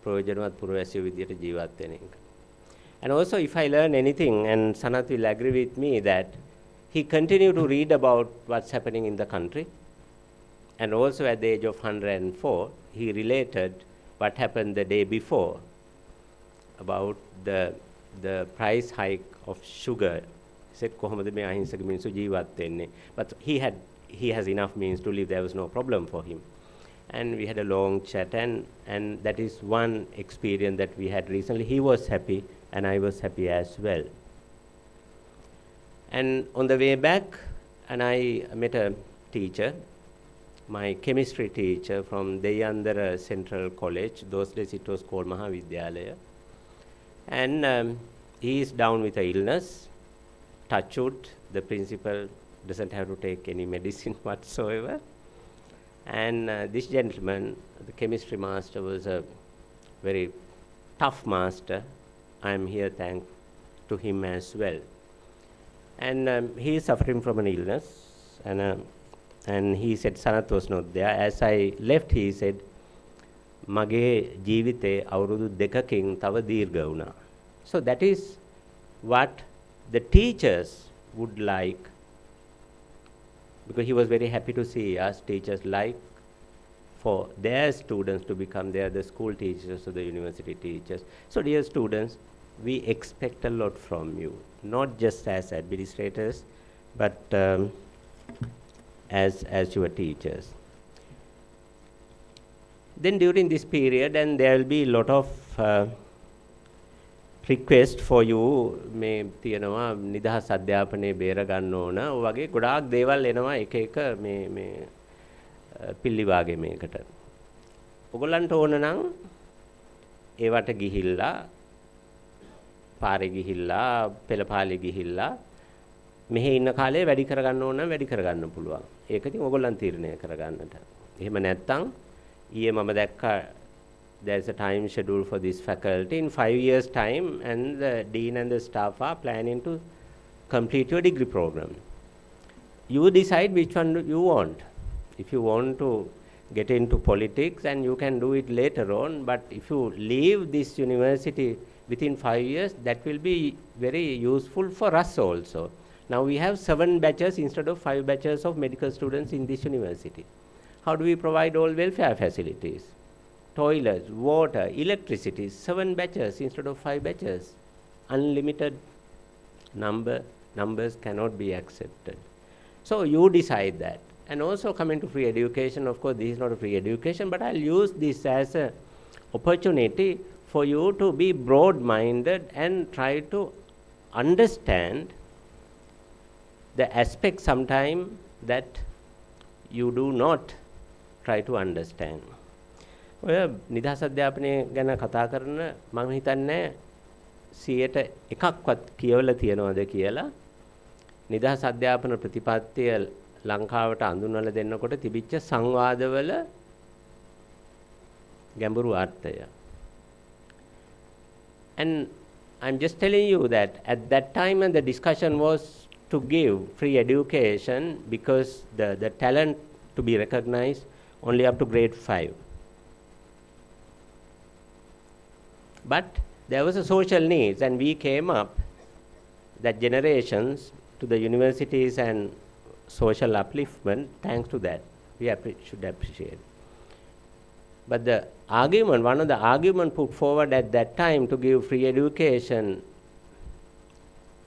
ප්‍රයෝජනවත් පුරවැසියෝ විදියට ජීවත් වෙන එක. And also if I learn anything, and Sanath will agree with me, that he continued to read about what's happening in the country. And also at the age of 104, he related what happened the day before about the price hike of sugar. He said, කොහොමද මේ අහිංසක මිනිස්සු ජීවත් වෙන්නේ? But he has enough means to live. There was no problem for him. And we had a long chat, and that is one experience that we had recently. He was happy, and I was happy as well. And on the way back, and I met a teacher, my chemistry teacher from Deyandara Central College. Those days it was called Mahavidyalaya. And he is down with an illness. Touch wood, the principal doesn't have to take any medicine whatsoever. And this gentleman, the chemistry master, was a very tough master. I am here thank to him as well. And he is suffering from an illness. And he said, Sanath was not there. As I left, he said, මගේ ජීවිතේ අවුරුදු 2කින් තව දීර්ඝ වුණා. So that is what the teachers would like, because he was very happy to see us teachers like for their students to become the school teachers or the university teachers. So dear students, we expect a lot from you, not just as administrators, but as your teachers. Then during this period, and there will be a lot of request for you, මේ තියෙනවා නිදහස් අධ්‍යාපනයේ බේර ගන්න ඕන. ඔය වගේ ගොඩාක් දේවල් එනවා එක එක මේ පිල්ලි වාගේ මේකට. ඔයගොල්ලන්ට ඕන නම් ඒවට ගිහිල්ලා පාරේ ගිහිල්ලා පෙළපාලේ ගිහිල්ලා මෙහි ඉන්න කාලේ වැඩි කරගන්න ඕන නම් වැඩි කරගන්න පුළුවන්. ඒක ඉතින් ඔයගොල්ලන් තීරණය කරගන්නට. එහෙම නැත්නම් ඊයේ මම දැක්කා there's a time schedule for this faculty in 5 years time, and the dean and the staff are planning to complete your degree program. You decide which one you want. If you want to get into politics, and you can do it later on, but if you leave this university within 5 years, that will be very useful for us also. Now we have 7 batches instead of 5 batches of medical students in this university. How do we provide all welfare facilities? Toilets, water, electricity, 7 batches instead of 5 batches. Unlimited numbers cannot be accepted. So you decide that. And also coming to free education, of course this is not a free education, but I'll use this as an opportunity for you to be broad-minded and try to understand the aspects sometimes that you do not try to understand. ඔය නිදහස් අධ්‍යාපනය ගැන කතා කරන මම හිතන්නේ 100%ක්වත් කියවලා තියනවාද කියලා. නිදහස් අධ්‍යාපන ප්‍රතිපත්තිය ලංකාවට අඳුන්වලා දෙන්නකොට තිබිච්ච සංවාදවල ගැඹුරු අර්ථය. And I'm just telling you that at that time and the discussion was to give free education because the talent to be recognized only up to grade 5. But there was a social needs, and we came up that generations to the universities and social upliftment. Thanks to that, we should appreciate. But the argument, one of the arguments put forward at that time to give free education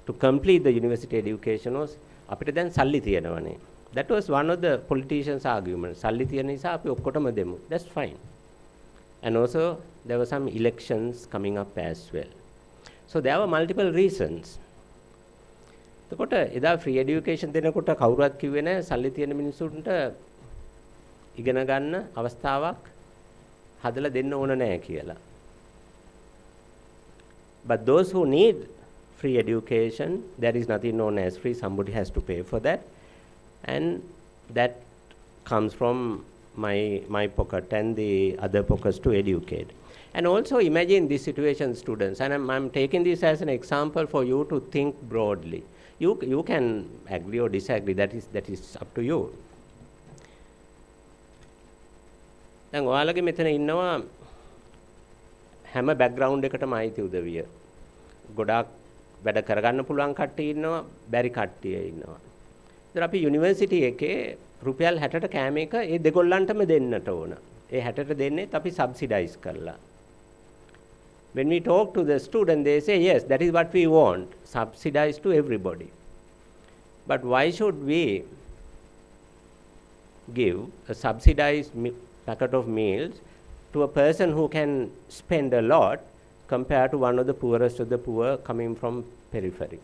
to complete the university education was අපිට දැන් සල්ලි තියෙනවනේ. That was one of the politicians' arguments. සල්ලි තියෙන නිසා අපි ඔක්කොටම දෙමු. That's fine. And also there were some elections coming up as well. So there were multiple reasons. එතකොට එදා free education දෙනකොට කවුරුත් කිව්වේ නැහැ සල්ලි තියෙන මිනිස්සුන්ට ඉගෙන ගන්න අවස්ථාවක් හදලා දෙන්න ඕන නැහැ කියලා. But those who need free education, there is nothing known as free. Somebody has to pay for that. And that comes from my pocket and the other pockets to educate. And also imagine this situation, students, and I'm taking this as an example for you to think broadly. You can agree or disagree, that is up to you. දැන් ඔයාලගේ මෙතන ඉන්නවා හැම background එකටම අයිති උදවිය. ගොඩාක් වැඩ කරගන්න පුළුවන් කට්ටිය ඉන්නවා, බැරි කට්ටිය ඉන්නවා. ඉතින් අපි යුනිවර්සිටි එකේ රුපියල් 60ට කෑම එක ඒ දෙගොල්ලන්ටම දෙන්නට ඕන. ඒ 60ට දෙන්නේත් අපි සබ්සිඩයිස් කරලා. When we talk to the student, they say, yes, that is what we want, subsidized to everybody. But why should we give a subsidized packet of meals to a person who can spend a lot compared to one of the poorest of the poor coming from periphery?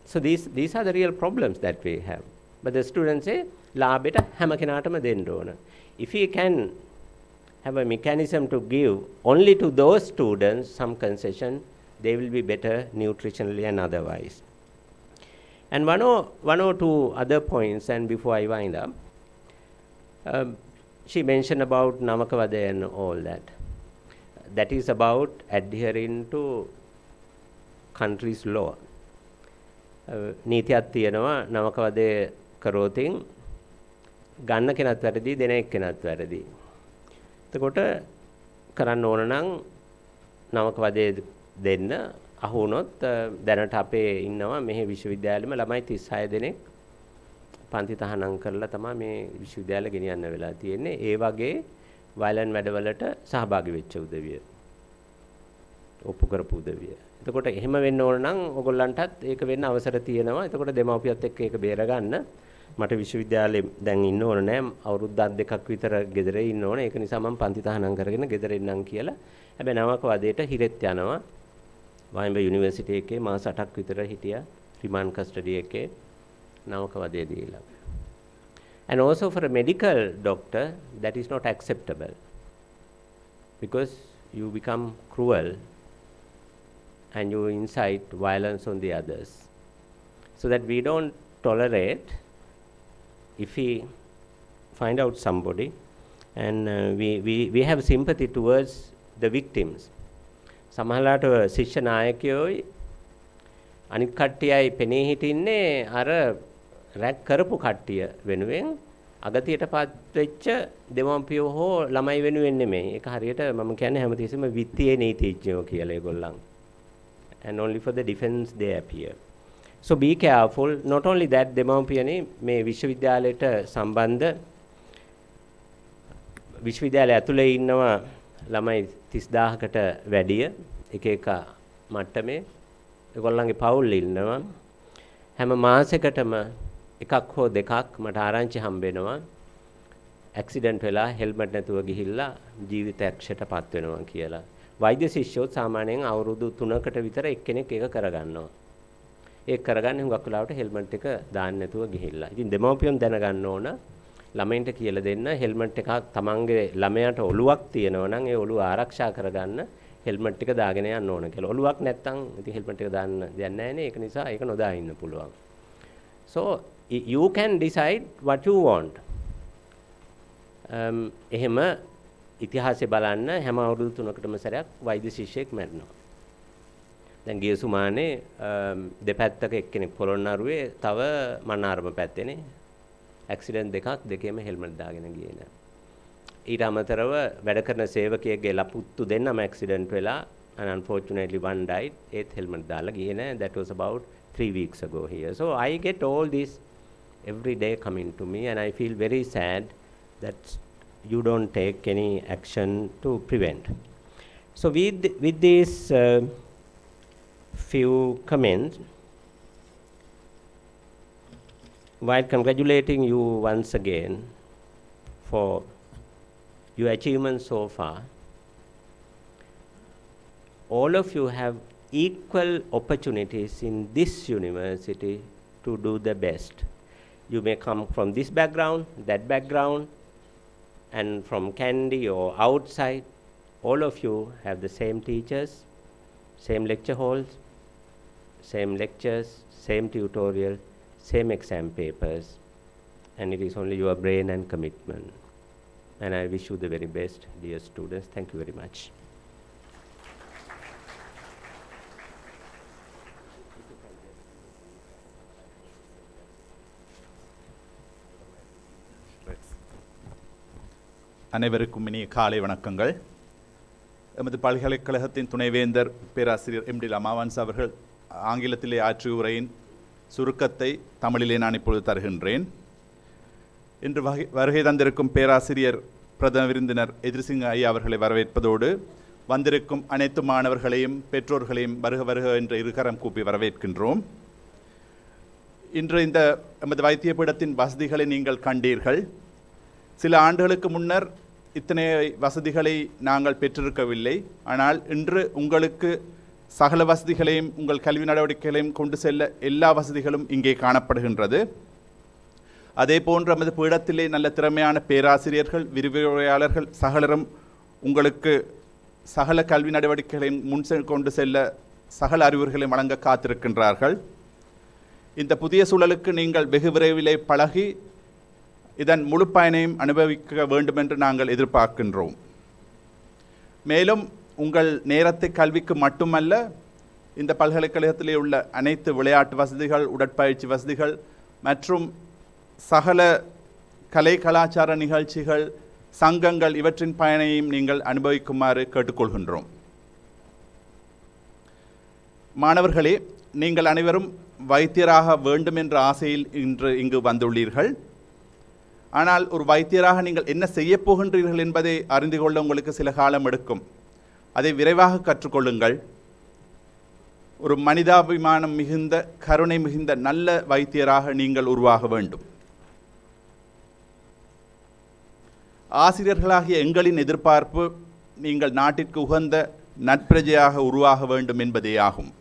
So these are the real problems that we have. But the students say, ලාභයට හැම කෙනාටම දෙන්න ඕන. If we can have a mechanism to give only to those students some concession, they will be better nutritionally and otherwise. And one or two other points, and before I wind up, she mentioned about Namakavada and all that. That is about adhering to country's law. නීතියක් තියෙනවා නවකවදේ කරෝතින් ගන්න කෙනත් වැරදි දෙන එක්කෙනත් වැරදි. එතකොට කරන්න ඕන නම් නවකවදේ දෙන්න අහු වුණොත් දැනට අපේ ඉන්නවා මෙහි විශ්වවිද්‍යාලෙම ළමයි 36 දෙනෙක් පන්ති තහනම් කරලා තමයි මේ විශ්වවිද්‍යාලෙ ගෙනියන්න වෙලා තියෙන්නේ. ඒ වගේ වයලන් වැඩවලට සහභාගී වෙච්ච උදවිය. ඔප්පු කරපු උදවිය. එතකොට එහෙම වෙන්න ඕන නම් ඔයගොල්ලන්ටත් ඒක වෙන්න අවසර තියෙනවා. එතකොට දෙමව්පියත් එක්ක ඒක බේර ගන්න. මට විශ්වවිද්‍යාලේ දැන් ඉන්න ඕන නෑ. අවුරුද්දක් දෙකක් විතර ගෙදර ඉන්න ඕන. ඒක නිසා මම පන්ති තහනම් කරගෙන ගෙදර ඉන්නම් කියලා. හැබැයි නවක වදේට හිරෙත් යනවා. වයිම්බ යුනිවර්සිටි එකේ මාස 8ක් විතර හිටියා. රිමාන්ඩ් කස්ටඩි එකේ නවක වදේ දීලා. And also for a medical doctor, that is not acceptable. Because you become cruel and you incite violence on the others. So that we don't tolerate if we find out somebody and we have sympathy towards the victims. සමහරලාට ශිෂ්‍ය නායකයෝයි අනිත් කට්ටියයි පෙනී හිටින්නේ අර rack කරපු කට්ටිය වෙනුවෙන් අගතියටපත් වෙච්ච දෙමව්පියෝ හෝ ළමයි වෙනුවෙන් නෙමෙයි. ඒක හරියට මම කියන්නේ හැමතිස්සෙම විත්තියේ නීතිඥයෝ කියලා ඒගොල්ලන්. And only for the defense they appear. So be careful. Not only that, දෙමව්පියනේ මේ විශ්වවිද්‍යාලයට සම්බන්ධ විශ්වවිද්‍යාලය ඇතුලේ ඉන්නවා ළමයි 30000කට වැඩිය එක එක මට්ටමේ ඒගොල්ලන්ගේ පවුල් ඉන්නවා හැම මාසයකටම එකක් හෝ දෙකක් මට ආරංචි හම්බ වෙනවා ඇක්සිඩන්ට් වෙලා හෙල්මට් නැතුව ගිහිල්ලා ජීවිතයක්ෂයටපත් වෙනවා කියලා. වෛද්‍ය ශිෂ්‍යයෝත් සාමාන්‍යයෙන් අවුරුදු 3කට විතර එක්කෙනෙක් ඒක කරගන්නවා. ඒක කරගන්නේ හුඟක් වෙලාවට හෙල්මට් එක දාන්න නැතුව ගිහිල්ලා. ඉතින් දෙමව්පියන් දැනගන්න ඕන ළමයින්ට කියලා දෙන්න හෙල්මට් එකක් තමන්ගේ ළමයාට ඔලුවක් තියෙනවා නම් ඒ ඔලුව ආරක්ෂා කරගන්න හෙල්මට් එක දාගෙන යන්න ඕන කියලා. ඔලුවක් නැත්තම් ඉතින් හෙල්මට් එක දාන්න දෙයක් නැහැ නේ. ඒක නිසා ඒක නොදා ඉන්න පුළුවන්. So you can decide what you want. එහෙම ඉතිහාසය බලන්න හැම අවුරුදු 3කටම සැරයක් වෛද්‍ය ශිෂ්‍යයෙක් මැරෙනවා. දැන් ගිය සුමානේ දෙපැත්තක එක්කෙනෙක් පොළොන්නරුවේ තව මන්නාරම පැත්තේනේ ඇක්සිඩන්ට් දෙකක් දෙකේම හෙල්මට් දාගෙන ගියේ නෑ. ඊට අමතරව වැඩ කරන සේවකයෙක්ගේ ලපුත්තු දෙන්නම ඇක්සිඩන්ට් වෙලා and unfortunately one died. ඒත් හෙල්මට් දාලා ගියේ නෑ. That was about 3 weeks ago here. So I get all this every day coming to me and I feel very sad that you don't take any action to prevent. So with this few comments. While congratulating you once again for your achievements so far, all of you have equal opportunities in this university to do the best. You may come from this background, that background, and from Kandy or outside. All of you have the same teachers, same lecture halls, same lectures, same tutorial, same exam papers, and it is only your brain and commitment. And I wish you the very best, dear students. Thank you very much. அனைவருக்கும் இனிய காலை வணக்கங்கள். எமது பல்கலைக்கழகத்தின் துணைவேந்தர் பேராசிரியர் MD. லமாவான்ஸ் அவர்கள் ஆங்கிலத்திலே ஆற்றிய உரையின் சுருக்கத்தை தமிழிலே நான் இப்பொழுது தருகின்றேன். இன்று வருகை தந்திருக்கும் பேராசிரியர் பிரதம விருந்தினர் எதிர்சிங்க ஐயா அவர்களை வரவேற்பதோடு வந்திருக்கும் அனைத்து மாணவர்களையும் பெற்றோர்களையும் வருக வருக என்ற இருகரம் கூப்பி வரவேற்கின்றோம். இன்று இந்த எமது வைத்தியபீடத்தின் வசதிகளை நீங்கள் கண்டீர்கள். சில ஆண்டுகளுக்கு முன்னர் இத்தனை வசதிகளை நாங்கள் பெற்றிருக்கவில்லை. ஆனால் இன்று உங்களுக்கு சகல வசதிகளையும் உங்கள் கல்வி நடவடிக்கைகளையும் கொண்டு செல்ல எல்லா வசதிகளும் இங்கே காணப்படுகின்றது. அதே போன்று நமது பீடத்திலே நல்ல திறமையான பேராசிரியர்கள், விரிவுரையாளர்கள் சகலரும் உங்களுக்கு சகல கல்வி நடவடிக்கைகளையும் முன் கொண்டு செல்ல சகல அறிவுரைகளை வழங்க காத்திருக்கின்றார்கள். இந்த புதிய சூழலுக்கு நீங்கள் வெகு விரைவிலே பழகி இதன் முழு பயனையும் அனுபவிக்க வேண்டும் என்று நாங்கள் எதிர்பார்க்கின்றோம். மேலும் உங்கள் நேரத்தை கல்விக்கு மட்டுமல்ல, இந்த பல்கலைக்கழகத்திலே உள்ள அனைத்து விளையாட்டு வசதிகள், உடற்பயிற்சி வசதிகள் மற்றும் சகல கலை கலாச்சார நிகழ்ச்சிகள், சங்கங்கள் இவற்றின் பயனையும் நீங்கள் அனுபவிக்குமாறு கேட்டுக்கொள்கின்றோம். மாணவர்களே, நீங்கள் அனைவரும் வைத்தியராக வேண்டும் என்ற ஆசையில் இன்று இங்கு வந்துள்ளீர்கள். ஆனால் ஒரு வைத்தியராக நீங்கள் என்ன செய்ய போகின்றீர்கள் என்பதை அறிந்து கொள்ள உங்களுக்கு சில காலம் எடுக்கும். அதை விரைவாக கற்றுக்கொள்ளுங்கள். ஒரு மனிதாபிமானம் மிகுந்த, கருணை மிகுந்த நல்ல வைத்தியராக நீங்கள் உருவாக வேண்டும். ஆசிரியர்களாகிய எங்களின் எதிர்பார்ப்பு நீங்கள் நாட்டிற்கு உகந்த நற்பிரஜையாக உருவாக வேண்டும் என்பதே ஆகும்.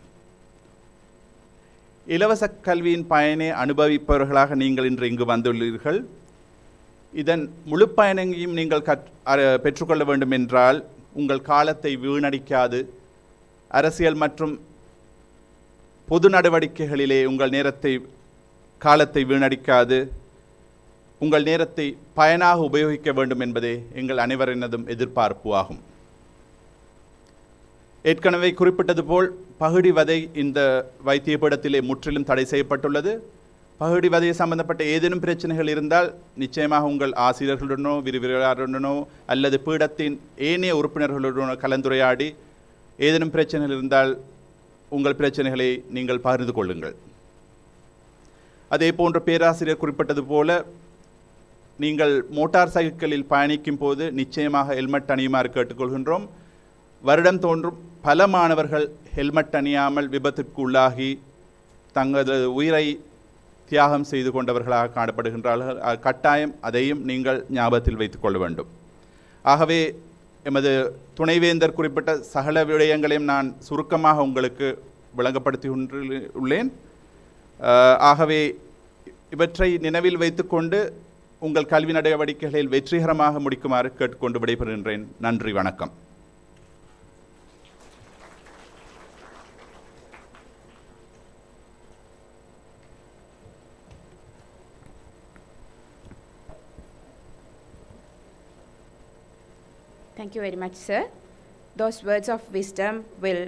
இலவச கல்வியின் பயனை அனுபவிப்பவர்களாக நீங்கள் இன்று இங்கு வந்துள்ளீர்கள். இதன் முழு பயனையும் நீங்கள் பெற்றுக்கொள்ள வேண்டும் என்றால் உங்கள் காலத்தை வீணடிக்காது, அரசியல் மற்றும் பொது நடவடிக்கைகளிலே உங்கள் காலத்தை வீணடிக்காது, உங்கள் நேரத்தை பயனாக உபயோகிக்க வேண்டும் என்பதே எங்கள் அனைவரினதும் எதிர்பார்ப்பு ஆகும். ஏற்கனவே குறிப்பிட்டது போல் பகுடிவதை இந்த வைத்தியபீடத்திலே முற்றிலும் தடை செய்யப்பட்டுள்ளது. பகுடிவதை சம்பந்தப்பட்ட ஏதேனும் பிரச்சனைகள் இருந்தால் நிச்சயமாக உங்கள் ஆசிரியர்களுடனோ, விரிவுரையாளருடனோ அல்லது பீடத்தின் ஏனைய உறுப்பினர்களுடனோ கலந்துரையாடி ஏதேனும் பிரச்சனைகள் இருந்தால் உங்கள் பிரச்சனைகளை நீங்கள் பகிர்ந்து கொள்ளுங்கள். அதே போன்ற பேராசிரியர் குறிப்பிட்டது போல நீங்கள் மோட்டார் சைக்கிளில் பயணிக்கும் போது நிச்சயமாக ஹெல்மெட் அணியுமாறு கேட்டுக்கொள்கின்றோம். வருடம் தோன்றும் பல மாணவர்கள் ஹெல்மெட் அணியாமல் விபத்திற்கு உள்ளாகி தங்களது உயிரை தியாகம் செய்து கொண்டவர்களாக காணப்படுகின்றார்கள். கட்டாயம் அதையும் நீங்கள் ஞாபகத்தில் வைத்துக் கொள்ள வேண்டும். ஆகவே எமது துணைவேந்தர் குறிப்பிட்ட சகல விடயங்களையும் நான் சுருக்கமாக உங்களுக்கு விளங்கப்படுத்தி உள்ளேன். ஆகவே இவற்றை நினைவில் வைத்துக்கொண்டு உங்கள் கல்வி நடவடிக்கைகளில் வெற்றிகரமாக முடிக்குமாறு கேட்டுக்கொண்டு விடைபெறுகின்றேன். நன்றி, வணக்கம். Thank you very much, sir. Those words of wisdom will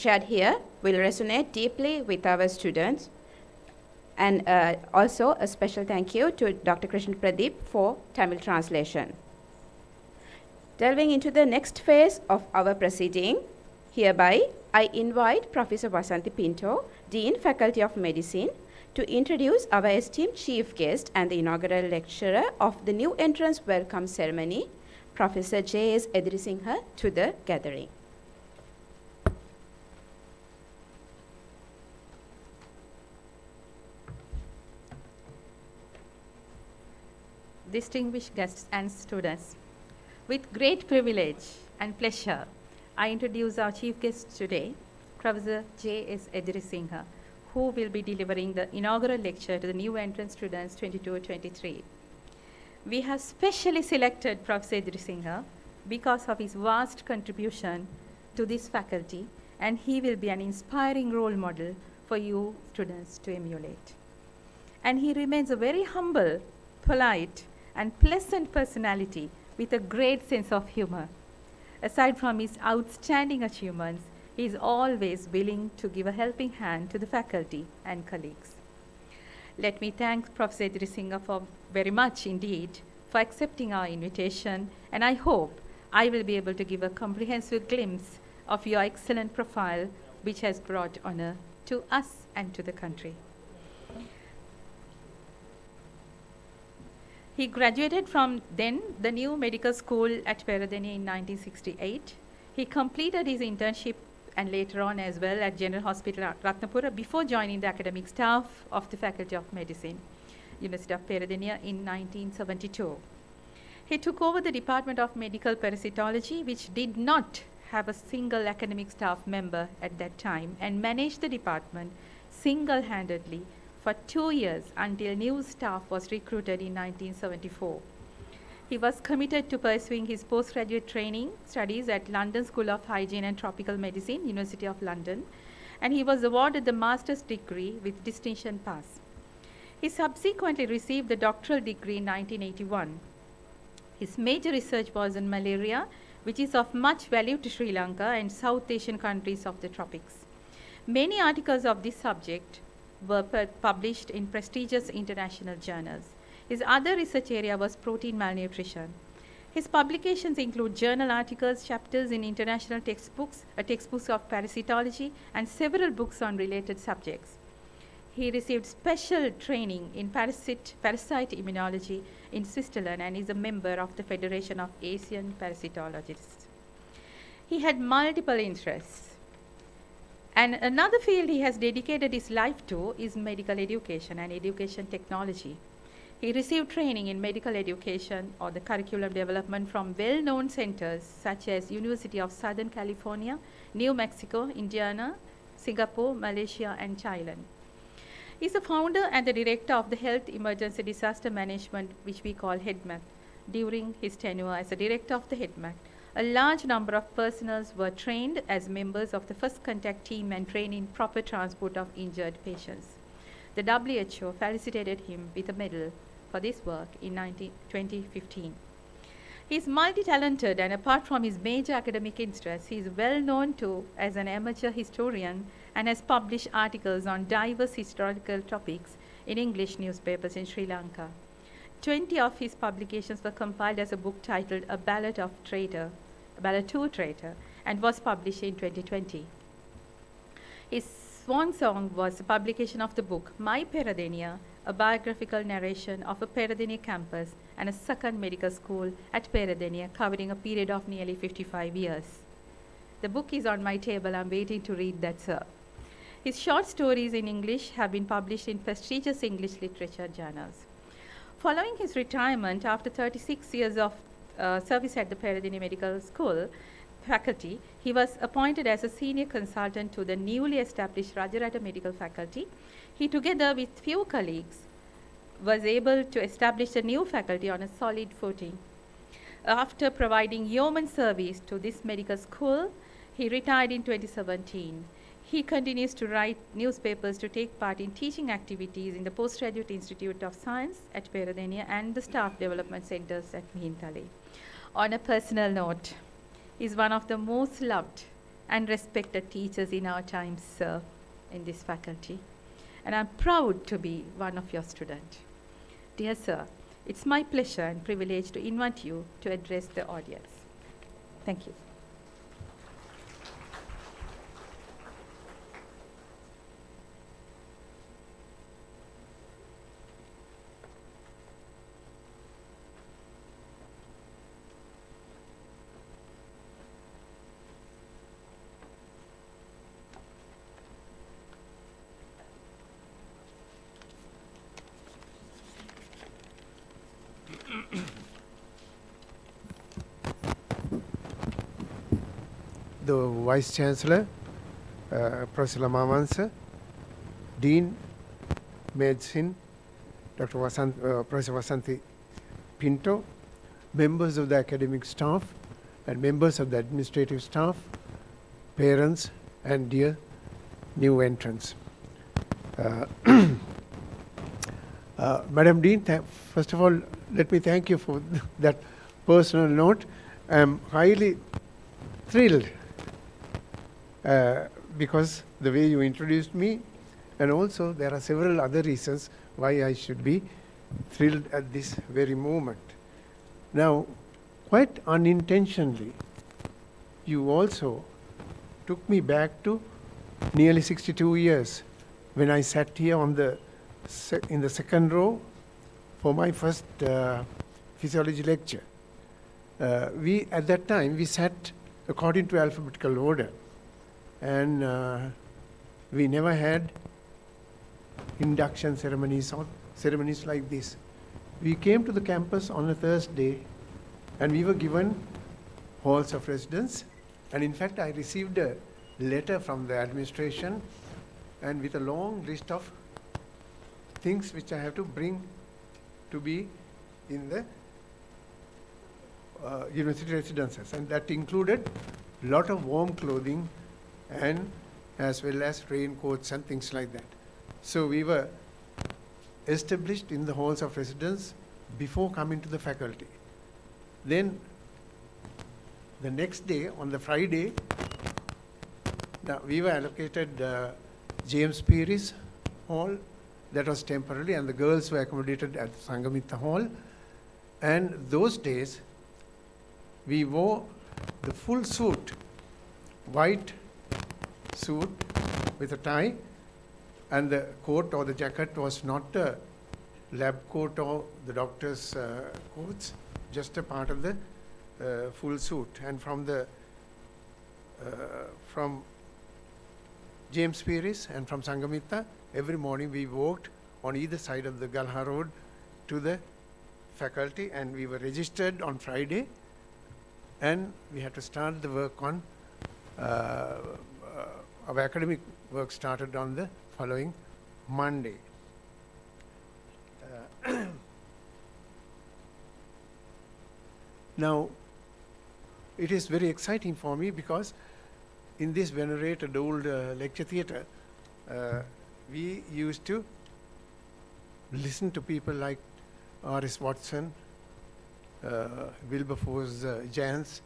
shared here will resonate deeply with our students. And also a special thank you to Dr. Krishna Pradeep for Tamil translation. Delving into the next phase of our proceeding, hereby I invite Professor Vasanthi Pinto, Dean, Faculty of Medicine, to introduce our esteemed chief guest and the inaugural lecturer of the new entrance welcome ceremony, Professor J.S. Edrisinghe, to the gathering. distinguished guests and students. With great privilege and pleasure, I introduce our chief guest today, Professor J.S. Edirisinghe, who will be delivering the inaugural lecture to the new entrance students 22-23. We have specially selected Professor Edirisinghe because of his vast contribution to this faculty, and he will be an inspiring role model for you students to emulate. And he remains a very humble, polite, and pleasant personality with a great sense of humor. Aside from his outstanding achievements, he is always willing to give a helping hand to the faculty and colleagues. Let me thank Professor Edirisinghe for very much indeed for accepting our invitation, and I hope I will be able to give a comprehensive glimpse of your excellent profile, which has brought honor to us and to the country. He graduated from then the new medical school at Peradeniya in 1968. He completed his internship and later on as well at General Hospital Ratnapura before joining the academic staff of the Faculty of Medicine, University of Peradeniya in 1972. He took over the Department of Medical Parasitology, which did not have a single academic staff member at that time, and managed the department single-handedly for 2 years until new staff was recruited in 1974. He was committed to pursuing his postgraduate training studies at London School of Hygiene and Tropical Medicine, University of London, and he was awarded the master's degree with distinction pass. He subsequently received the doctoral degree in 1981. His major research was on malaria, which is of much value to Sri Lanka and South Asian countries of the tropics. Many articles of this subject were published in prestigious international journals. His other research area was protein malnutrition. His publications include journal articles, chapters in international textbooks, a textbook of parasitology, and several books on related subjects. He received special training in parasite immunology in Switzerland and is a member of the Federation of Asian Parasitologists. He had multiple interests. And another field he has dedicated his life to is medical education and education technology. He received training in medical education or the curriculum development from well-known centers such as University of Southern California, New Mexico, Indiana, Singapore, Malaysia, and Thailand. He is the founder and the director of the Health Emergency Disaster Management, which we call HEDMAC. During his tenure as a director of the HEDMAC, a large number of personnel were trained as members of the first contact team and trained in proper transport of injured patients. The WHO felicitated him with a medal for this work in 2015. He is multi-talented, and apart from his major academic interests, he is well known as an amateur historian and has published articles on diverse historical topics in English newspapers in Sri Lanka. 20 of his publications were compiled as a book titled A Ballad to Traitor, and was published in 2020. His swan song was the publication of the book My Peradeniya, a biographical narration of a Peradeniya campus and a second medical school at Peradeniya, covering a period of nearly 55 years. The book is on my table. I'm waiting to read that, sir. His short stories in English have been published in prestigious English literature journals. Following his retirement after 36 years of service at the Peradeniya Medical School faculty, he was appointed as a senior consultant to the newly established Rajarata Medical Faculty. He, together with few colleagues, was able to establish the new faculty on a solid footing. After providing yeoman service to this medical school, he retired in 2017. He continues to write newspapers to take part in teaching activities in the Postgraduate Institute of Science at Peradeniya and the Staff Development Centers at Mihintale. On a personal note, he is one of the most loved and respected teachers in our times, sir, in this faculty. And I'm proud to be one of your students. Dear sir, it's my pleasure and privilege to invite you to address the audience. Thank you. the Vice Chancellor, Professor Lamavansa, Dean, Medicine, Professor Vasanthi Pinto, members of the academic staff, and members of the administrative staff, parents, and dear new entrants. Madam Dean, first of all, let me thank you for that personal note. I am highly thrilled because the way you introduced me, and also there are several other reasons why I should be thrilled at this very moment. Now, quite unintentionally, you also took me back to nearly 62 years when I sat here on the in the second row for my first physiology lecture. At that time, we sat according to alphabetical order, and we never had induction ceremonies or ceremonies like this. We came to the campus on a Thursday, and we were given halls of residence, and in fact, I received a letter from the administration and with a long list of things which I have to bring to be in the university residences, and that included a lot of warm clothing and as well as raincoats and things like that. So we were established in the halls of residence before coming to the faculty. Then the next day, on the Friday, we were allocated James Peary's hall. That was temporarily, and the girls were accommodated at Sangamita Hall. And those days, we wore the full suit, white suit with a tie, and the coat or the jacket was not a lab coat or the doctor's coats, just a part of the full suit. And from James Peary's and from Sangamita, every morning we walked on either side of the Galha Road to the faculty, and we were registered on Friday, and we had to start the work on our academic work started on the following Monday. Now, it is very exciting for me because in this venerated old lecture theatre, we used to listen to people like R.S. Watson, Wilberforce Jans,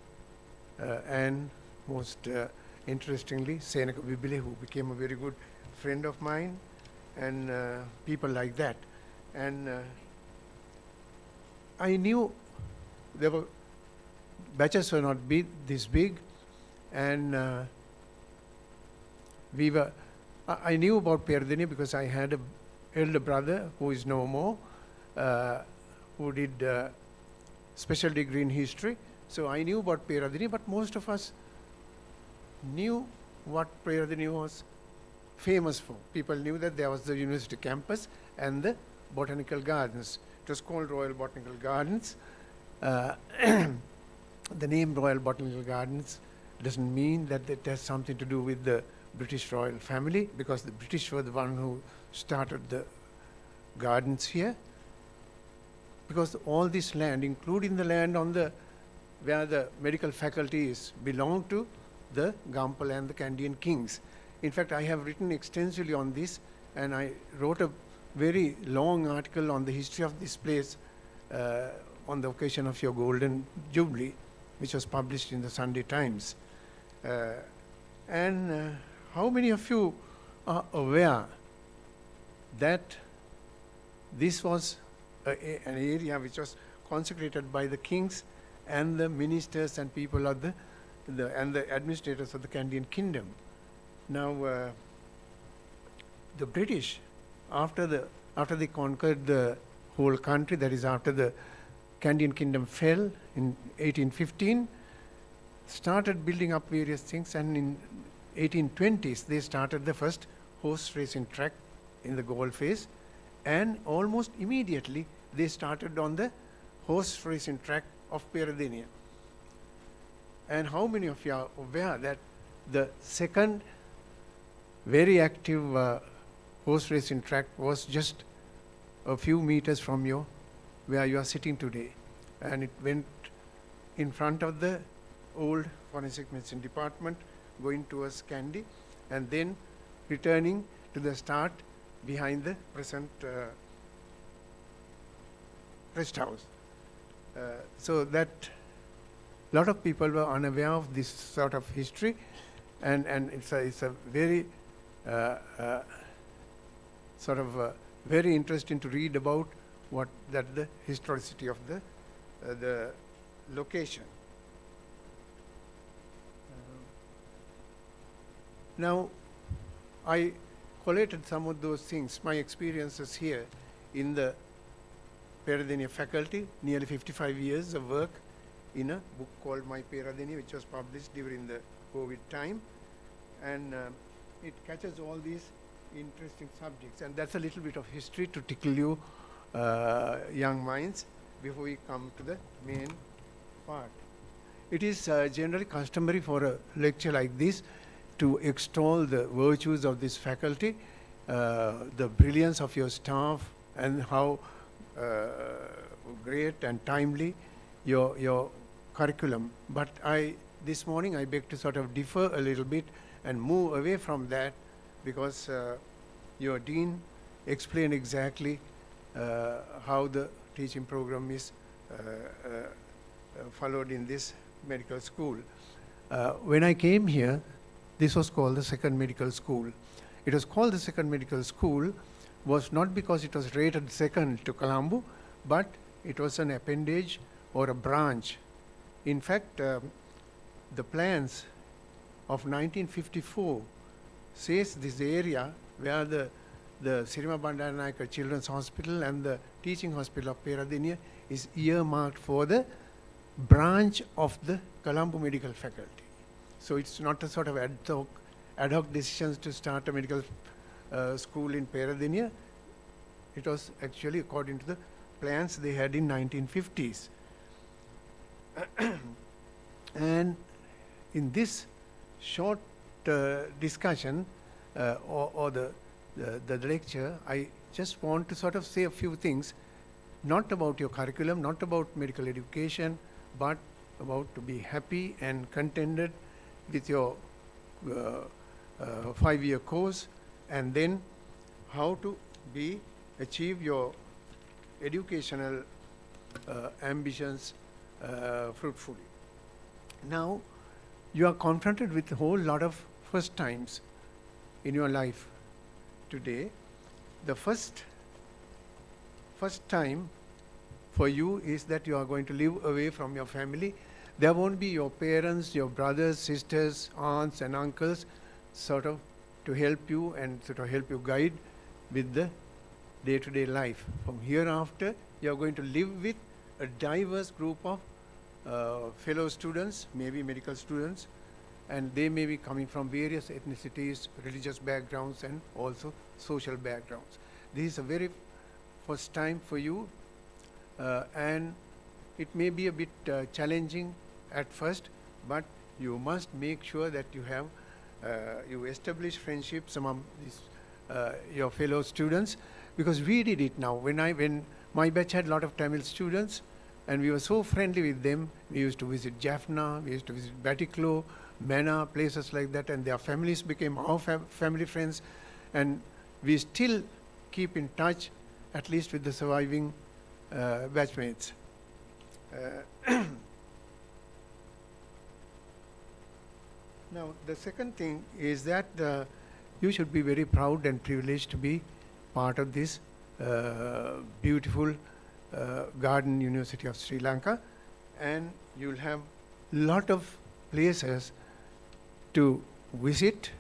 and most interestingly, Seneka Bibile, who became a very good friend of mine, and people like that. And I knew there were batches were not this big, and I knew about Peradeniya because I had an elder brother who is no more, who did special degree in history. So I knew about Peradeniya, but most of us knew what Peradeniya was famous for. People knew that there was the university campus and the botanical gardens. It was called Royal Botanical Gardens. The name Royal Botanical Gardens doesn't mean that it has something to do with the British royal family, because the British were the one who started the gardens here. Because all this land, including the land on where the medical faculty is, belonged to the Gampal and the Kandyan kings. In fact, I have written extensively on this, and I wrote a very long article on the history of this place on the occasion of your Golden Jubilee, which was published in the Sunday Times. How many of you are aware that this was an area which was consecrated by the kings and the ministers and people of and the administrators of the Kandyan kingdom? Now, the British, after they conquered the whole country, that is after the Kandyan kingdom fell in 1815, started building up various things, and in 1820s they started the first horse racing track in the Galle Face, and almost immediately they started on the horse racing track of Peradeniya. And how many of you are aware that the second very active horse racing track was just a few meters from where you are sitting today, and it went in front of the old forensic medicine department, going towards Kandy, and then returning to the start behind the present rest house. So that lot of people were unaware of this sort of history, and it's a very very interesting to read about the historicity of the location. Now, I collated some of those things, my experiences here in the Peradeniya faculty, nearly 55 years of work in a book called My Peradeniya, which was published during the COVID time. And it catches all these interesting subjects. And that's a little bit of history to tickle you young minds before we come to the main part. It is generally customary for a lecture like this to extol the virtues of this faculty, the brilliance of your staff, and how great and timely your curriculum. But this morning I beg to sort of differ a little bit and move away from that, because your dean explained exactly how the teaching program is followed in this medical school. When I came here, this was called the second medical school. It was called the second medical school was not because it was rated second to Colombo, but it was an appendage or a branch. In fact, the plans of 1954 says this area where the Sirima Bandaranayake Children's Hospital and the Teaching Hospital of Peradeniya is earmarked for the branch of the Colombo Medical Faculty. So it's not a sort of ad hoc decisions to start a medical school in Peradeniya. It was actually according to the plans they had in 1950s. And in this short discussion or the lecture, I just want to sort of say a few things, not about your curriculum, not about medical education, but about to be happy and contented with your 5-year course, and then how to achieve your educational ambitions fruitfully. Now, you are confronted with a whole lot of first times in your life today. The first time for you is that you are going to live away from your family. There won't be your parents, your brothers, sisters, aunts and uncles sort of to help you and sort of help you guide with the day-to-day life. From hereafter, you are going to live with a diverse group of fellow students, maybe medical students, and they may be coming from various ethnicities, religious backgrounds, and also social backgrounds. This is a very first time for you, and it may be a bit challenging at first, but you must make sure that you have you establish friendships among these, your fellow students, because we did it now. When my batch had a lot of Tamil students, and we were so friendly with them. We used to visit Jaffna, we used to visit Batiklo, Mena, places like that, and their families became our family friends, and we still keep in touch, at least with the surviving batchmates. Now, the second thing is that you should be very proud and privileged to be part of this beautiful Garden University of Sri Lanka, and you'll have lot of places to visit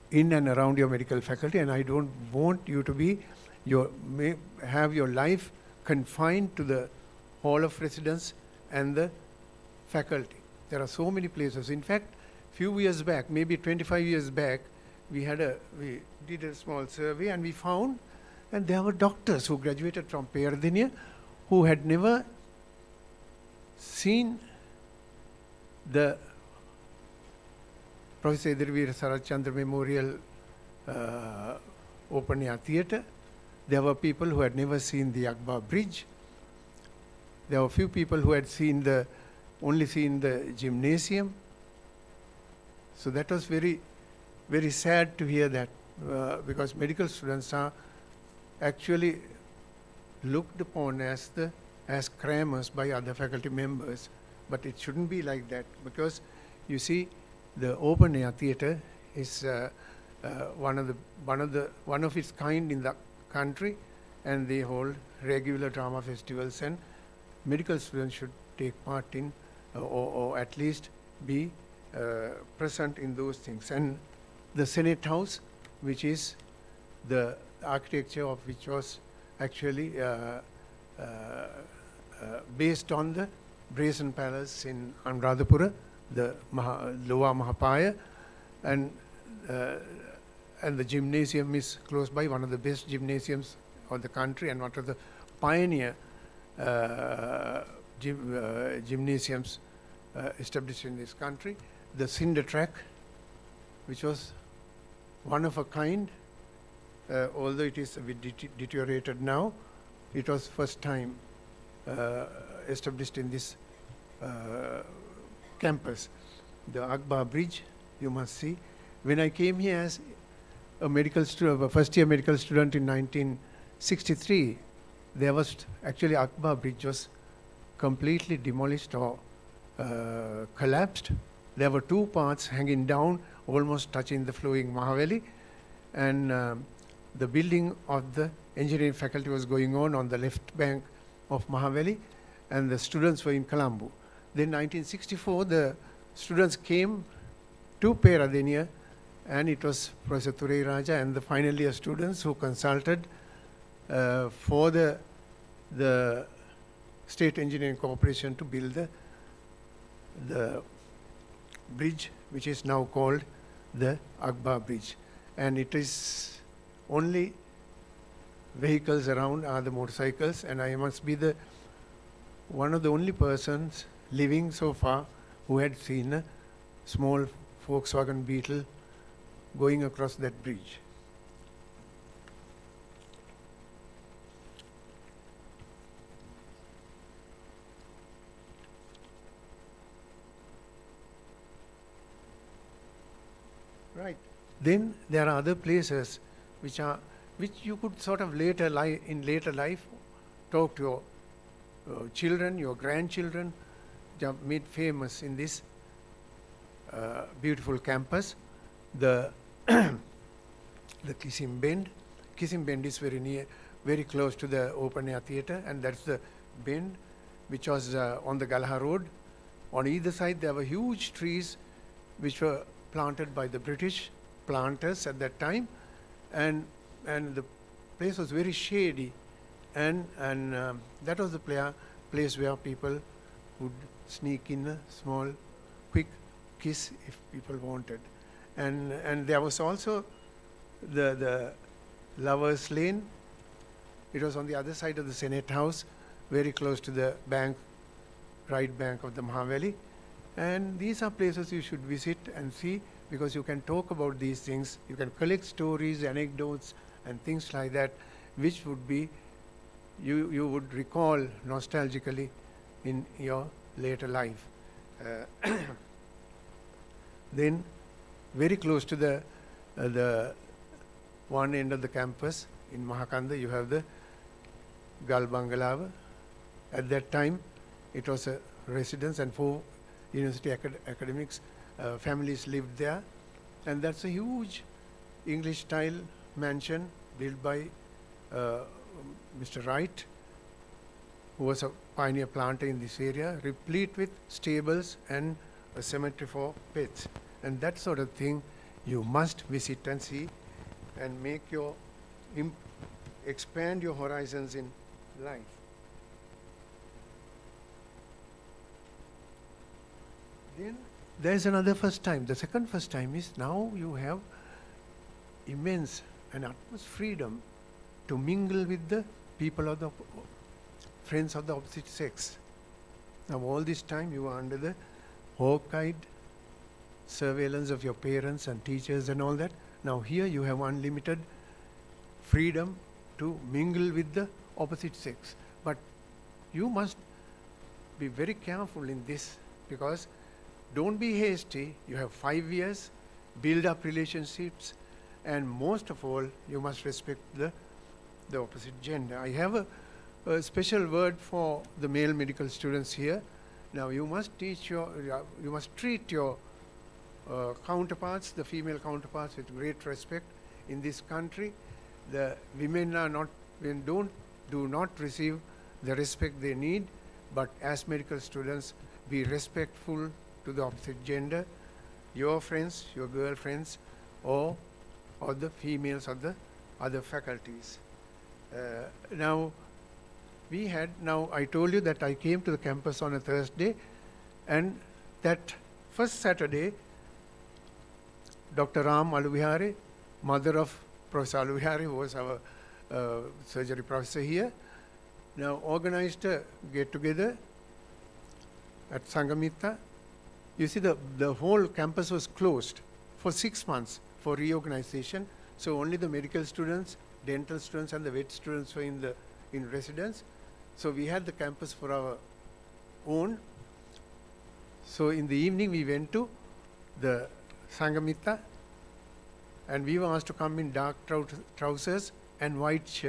in and around your medical faculty, and I don't want you to have your life confined to the hall of residence and the faculty. There are so many places. In fact, few years back, maybe 25 years back, we did a small survey, and we found that there were doctors who graduated from Peradeniya who had never seen the Professor Edirveera Saratchandra Memorial Open Air Theatre. There were people who had never seen the Akbar Bridge. There were few people who had only seen the gymnasium. So that was very, very sad to hear that, because medical students are actually looked upon as crammers by other faculty members. But it shouldn't be like that, because you see, the open air theatre is one of its kind in the country, and they hold regular drama festivals, and medical students should take part in or at least be present in those things. And the Senate House, which is the architecture of which was actually based on the Brazen Palace in Anuradhapura, the Lower Mahapaya, and the gymnasium is close by, one of the best gymnasiums of the country and one of the pioneer gymnasiums established in this country. The cinder track, which was one of a kind, although it is a bit deteriorated now, it was first time established in this campus. The Akbar Bridge, you must see. When I came here as a medical student, a first year medical student in 1963, there was actually Akbar Bridge was completely demolished or collapsed. There were two parts hanging down, almost touching the flowing Mahaveli, and the building of the engineering faculty was going on the left bank of Mahaveli, and the students were in Colombo. Then 1964, the students came to Peradeniya, and it was Professor Thurai Raja and the final year students who consulted for the State Engineering Corporation to build the bridge, which is now called the Akbar Bridge. And it is only vehicles around are the motorcycles, and I must be one of the only persons living so far who had seen a small Volkswagen Beetle going across that bridge. Right. Then there are other places which you could sort of later life talk to your children, your grandchildren, made famous in this beautiful campus. The Kissim Bend. Kissim Bend is very close to the open air theatre, and that's the bend which was on the Galaha Road. On either side there were huge trees which were planted by the British planters at that time, and the place was very shady, and that was the place where people would sneak in a small quick kiss if people wanted. And there was also the Lovers Lane. It was on the other side of the Senate House, very close to the right bank of the Mahaveli. And these are places you should visit and see, because you can talk about these things. You can collect stories, anecdotes, and things like that, which would be, you would recall nostalgically in your later life. Then, very close to the one end of the campus in Mahakanda, you have the Gal Bangalava. At that time, it was a residence, and 4 university academics families lived there, and that's a huge English style mansion built by Mr. Wright, who was a pioneer planter in this area, replete with stables and a cemetery for pets. And that sort of thing you must visit and see, and make expand your horizons in life. Then there's another first time. The second first time is now you have immense and utmost freedom to mingle with the people of the friends of the opposite sex. Now all this time you are under the hawk-eyed surveillance of your parents and teachers and all that. Now here you have unlimited freedom to mingle with the opposite sex. But you must be very careful in this, because don't be hasty. You have 5 years, build up relationships, and most of all, you must respect the opposite gender. I have a special word for the male medical students here. Now you must teach you must treat your counterparts, the female counterparts, with great respect. In this country, the women do not receive the respect they need, but as medical students, be respectful to the opposite gender, your friends, your girlfriends, or the females of the other faculties. Now I told you that I came to the campus on a Thursday, and that first Saturday, Dr. Ram Aluvihare, mother of Professor Aluvihare, who was our surgery professor here, now organized a get-together at Sangamita. You see, the whole campus was closed for 6 months for reorganization. So only the medical students, dental students, and the vet students were in residence. So we had the campus for our own. So in the evening we went to the Sangamita, and we were asked to come in dark trousers and white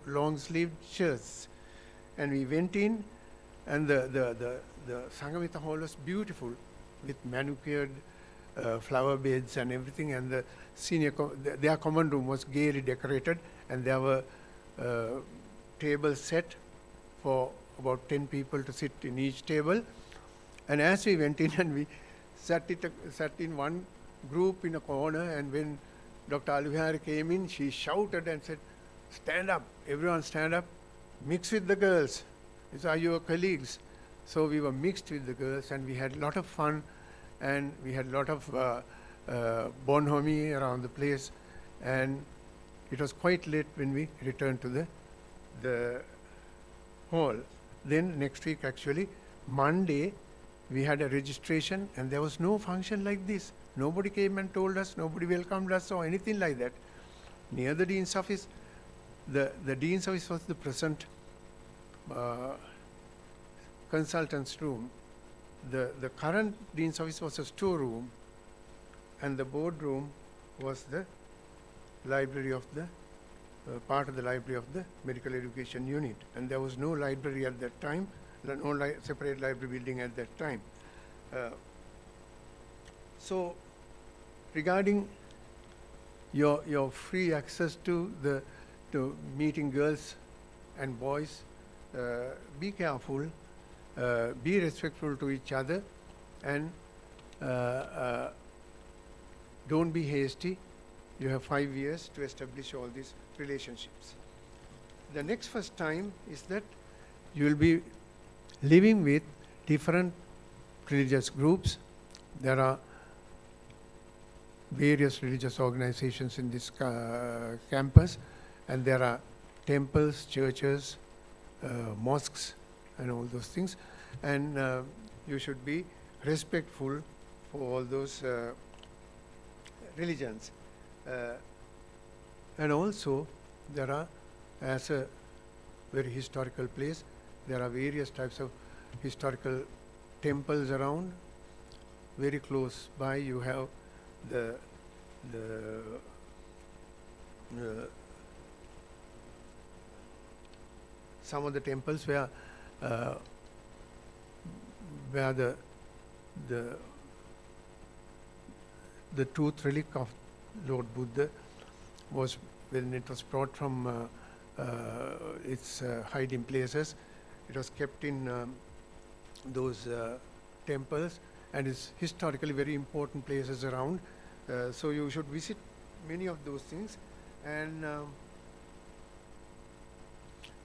long-sleeved shirts. And we went in, and the Sangamita hall was beautiful, with manicured flower beds and everything, and the their common room was gaily decorated, and there were tables set for about 10 people to sit in each table. And as we went in, and we sat in one group in a corner, and when Dr. Aluvihare came in, she shouted and said, "Stand up, everyone stand up, mix with the girls. These are your colleagues." So we were mixed with the girls, and we had a lot of fun, and we had a lot of bonhomie around the place, and it was quite late when we returned to the hall. Then next week, actually, Monday, we had a registration, and there was no function like this. Nobody came and told us, nobody welcomed us or anything like that. Near the dean's office, the dean's office was the present consultant's room. The current dean's office was a storeroom, and the boardroom was the library of the part of the library of the medical education unit, and there was no library at that time, no separate library building at that time. So regarding your free access to meeting girls and boys, be careful, be respectful to each other, and don't be hasty. You have 5 years to establish all these relationships. The next first time is that you will be living with different religious groups. There are various religious organizations in this campus, and there are temples, churches, mosques, and all those things. And you should be respectful for all those religions. And also, there are, as a very historical place, there are various types of historical temples around. Very close by, you have some of the temples where the tooth relic of Lord Buddha was, when it was brought from its hiding places, it was kept in those temples, and it's historically very important places around. So you should visit many of those things. And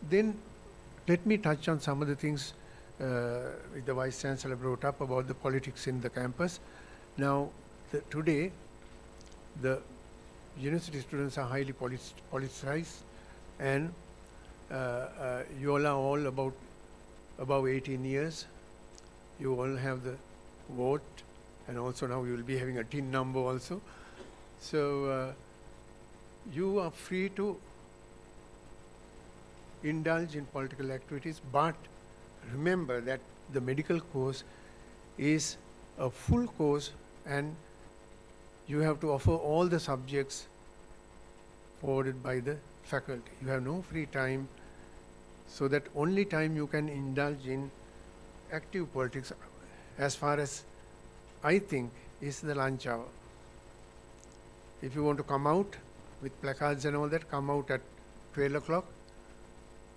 then let me touch on some of the things the Vice Chancellor brought up about the politics in the campus. Now, today, the university students are highly politicized, and you all are all above 18 years, You all have the vote, and also now you will be having a tin number also. So you are free to indulge in political activities, but remember that the medical course is a full course, and you have to offer all the subjects forwarded by the faculty. You have no free time, so that only time you can indulge in active politics, as far as I think, is the lunch hour. If you want to come out with placards and all that, come out at 12 o'clock,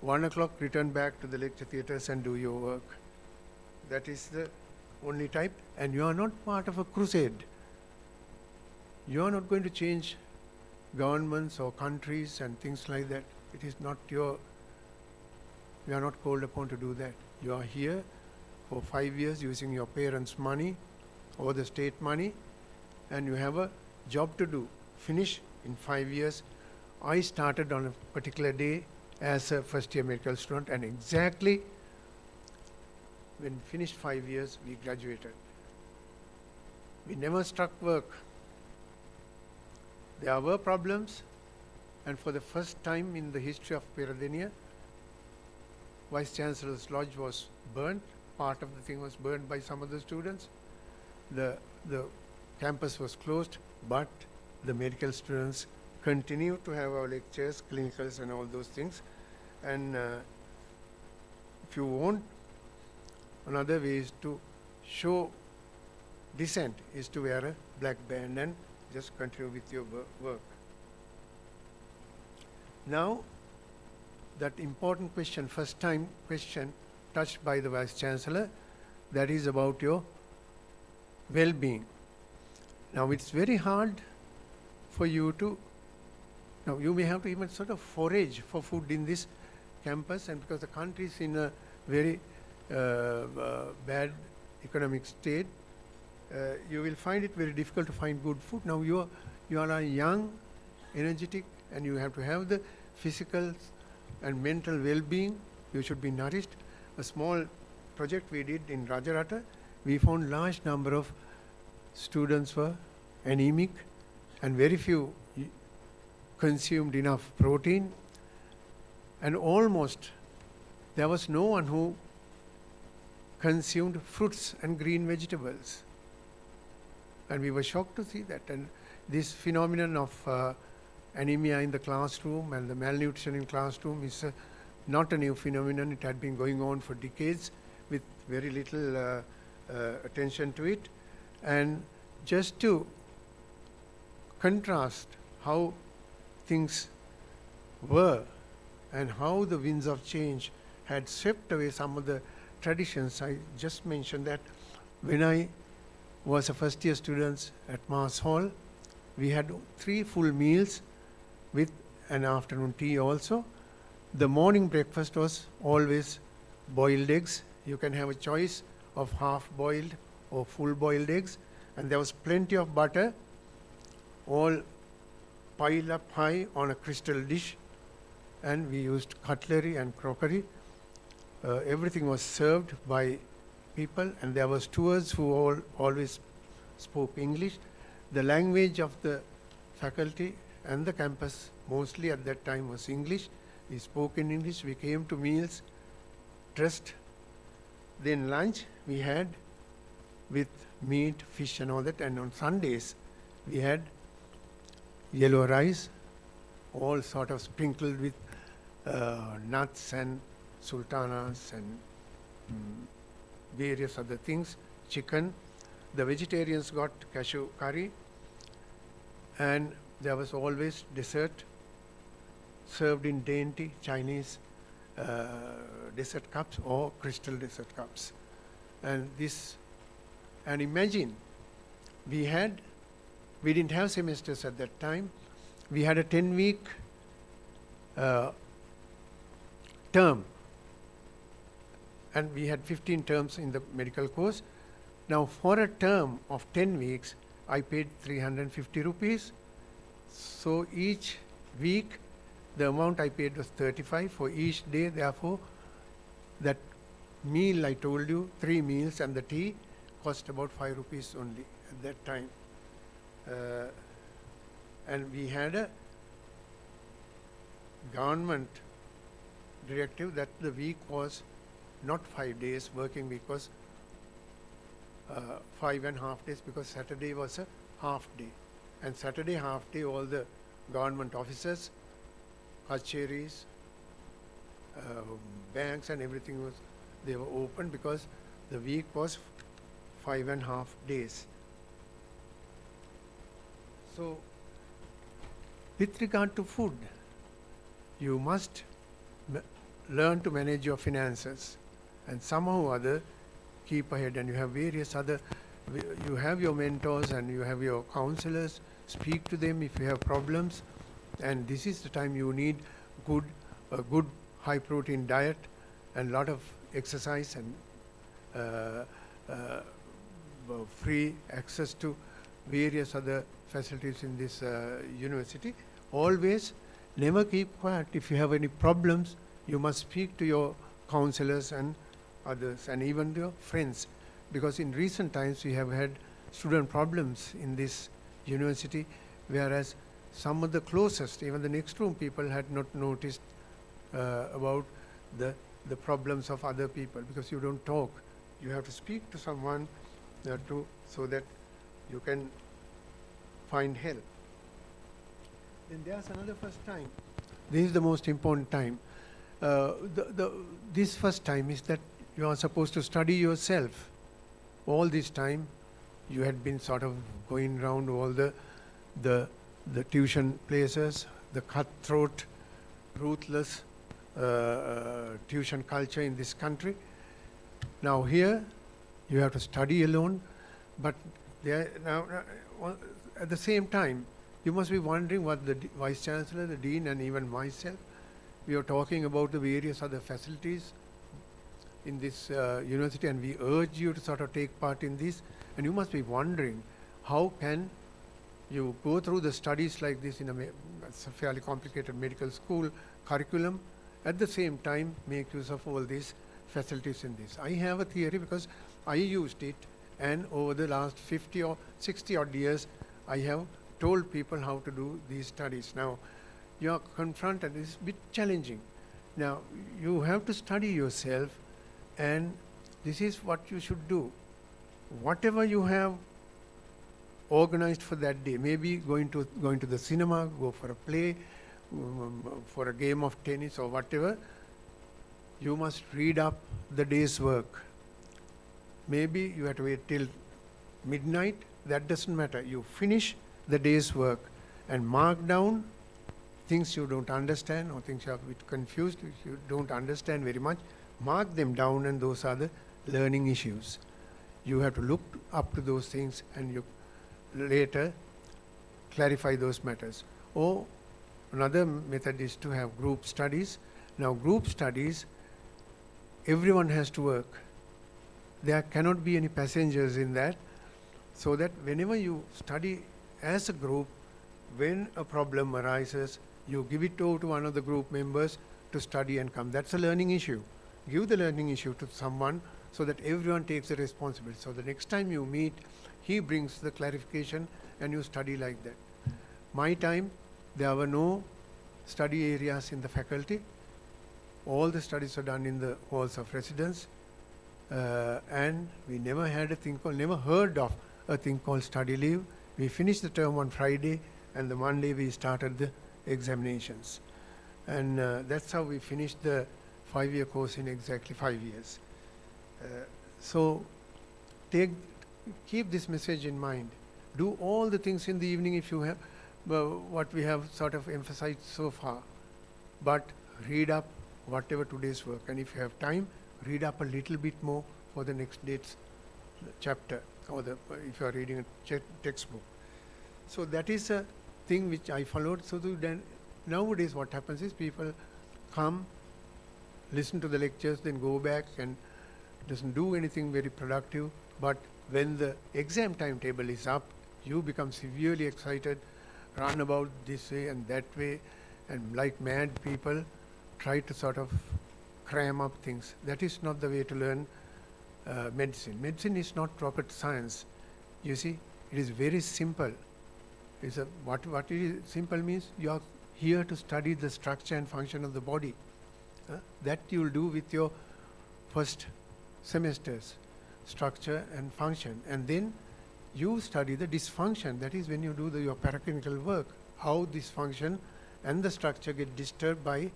1 o'clock, return back to the lecture theatres and do your work. That is the only type, and you are not part of a crusade. You are not going to change governments or countries and things like that. It is not your, you are not called upon to do that. You are here for 5 years using your parents' money or the state money, and you have a job to do. Finish in 5 years. I started on a particular day as a first year medical student, and exactly when finished 5 years, we graduated. We never struck work. There were problems, and for the first time in the history of Peradeniya, Vice Chancellor's lodge was burnt. Part of the thing was burned by some of the students. The campus was closed, but the medical students continued to have our lectures, clinicals and all those things. And if you want, another way is to show dissent is to wear a black band and just continue with your work. Now, that important question, first time question touched by the Vice Chancellor, that is about your well-being. Now, it's very hard for you to, now you may have to even sort of forage for food in this campus, and because the country is in a very bad economic state, you will find it very difficult to find good food. Now you are young, energetic, and you have to have the physical and mental well-being. You should be nourished. A small project we did in Rajarata, we found large number of students were anemic, and very few consumed enough protein, and almost there was no one who consumed fruits and green vegetables. And we were shocked to see that. And this phenomenon of anemia in the classroom and the malnutrition in classroom is not a new phenomenon. It had been going on for decades with very little attention to it. And just to contrast how things were and how the winds of change had swept away some of the traditions, I just mentioned that when I was a first year student at Mars Hall, we had 3 full meals with an afternoon tea also. The morning breakfast was always boiled eggs. You can have a choice of half boiled or full boiled eggs, and there was plenty of butter, all piled up high on a crystal dish, and we used cutlery and crockery. Everything was served by people, and there were stewards who always spoke English. The language of the faculty and the campus mostly at that time was English. We spoke in English. We came to meals dressed. Then lunch we had with meat, fish and all that, and on Sundays we had yellow rice, all sort of sprinkled with nuts and sultanas and various other things, chicken. The vegetarians got cashew curry, and there was always dessert served in dainty Chinese dessert cups or crystal dessert cups. And imagine, we didn't have semesters at that time. We had a 10-week term, and we had 15 terms in the medical course. Now, for a term of 10 weeks, I paid 350 rupees. So each week, the amount I paid was 35 for each day. Therefore, that meal, I told you, 3 meals, and the tea cost about 5 rupees only at that time. And we had a government directive that the week was not 5 days, working week was 5.5 days, because Saturday was a half day. And Saturday half day, all the government offices, kacheris, banks and everything they were open, because the week was 5.5 days. So with regard to food, you must learn to manage your finances and somehow or other keep ahead. And you have various other, you have your mentors and you have your counselors. Speak to them if you have problems, and this is the time you need a good high protein diet and lot of exercise and free access to various other facilities in this university. Always never keep quiet. If you have any problems, you must speak to your counselors and others, and even your friends, because in recent times we have had student problems in this university, whereas some of the closest, even the next room people, had not noticed about the problems of other people, because you don't talk. You have to speak to someone so that you can find help. Then there's another first time. This is the most important time. This first time is that you are supposed to study yourself. All this time you had been sort of going around all the tuition places, the cutthroat, ruthless tuition culture in this country. Now here you have to study alone, but now at the same time you must be wondering what the Vice Chancellor, the Dean, and even myself, we are talking about the various other facilities in this university, and we urge you to sort of take part in this. And you must be wondering, how can you go through the studies like this in a fairly complicated medical school curriculum, at the same time make use of all these facilities in this. I have a theory because I used it, and over the last 50 or 60 odd years I have told people how to do these studies. Now you are confronted, it's a bit challenging. Now you have to study yourself, and this is what you should do. Whatever you have organized for that day, maybe going to the cinema, go for a play, for a game of tennis or whatever, you must read up the day's work. Maybe you have to wait till midnight, that doesn't matter. You finish the day's work and mark down things you don't understand, or things you are a bit confused, if you don't understand very much, mark them down, and those are the learning issues. You have to look up to those things, and you later clarify those matters. Or another method is to have group studies. Now group studies, everyone has to work. There cannot be any passengers in that, so that whenever you study as a group, when a problem arises, you give it over to one of the group members to study and come. That's a learning issue. Give the learning issue to someone so that everyone takes the responsibility. So the next time you meet, he brings the clarification and you study like that. My time, there were no study areas in the faculty. All the studies are done in the halls of residence. And we never had a thing called, never heard of a thing called study leave. We finished the term on Friday, and the Monday we started the examinations. And that's how we finished the 5-year course in exactly 5 years. So keep this message in mind. Do all the things in the evening if you have what we have sort of emphasized so far. But read up whatever today's work, and if you have time, read up a little bit more for the next date's chapter, or if you are reading a textbook. So that is a thing which I followed. So then nowadays what happens is people come, listen to the lectures, then go back and doesn't do anything very productive. But when the exam timetable is up, you become severely excited, run about this way and that way, and like mad people try to sort of cram up things. That is not the way to learn medicine. Medicine is not rocket science. You see, it is very simple. What it is simple means you are here to study the structure and function of the body. That you will do with your first semesters, structure and function, and then you study the dysfunction. That is when you do your paraclinical work, how this function and the structure get disturbed by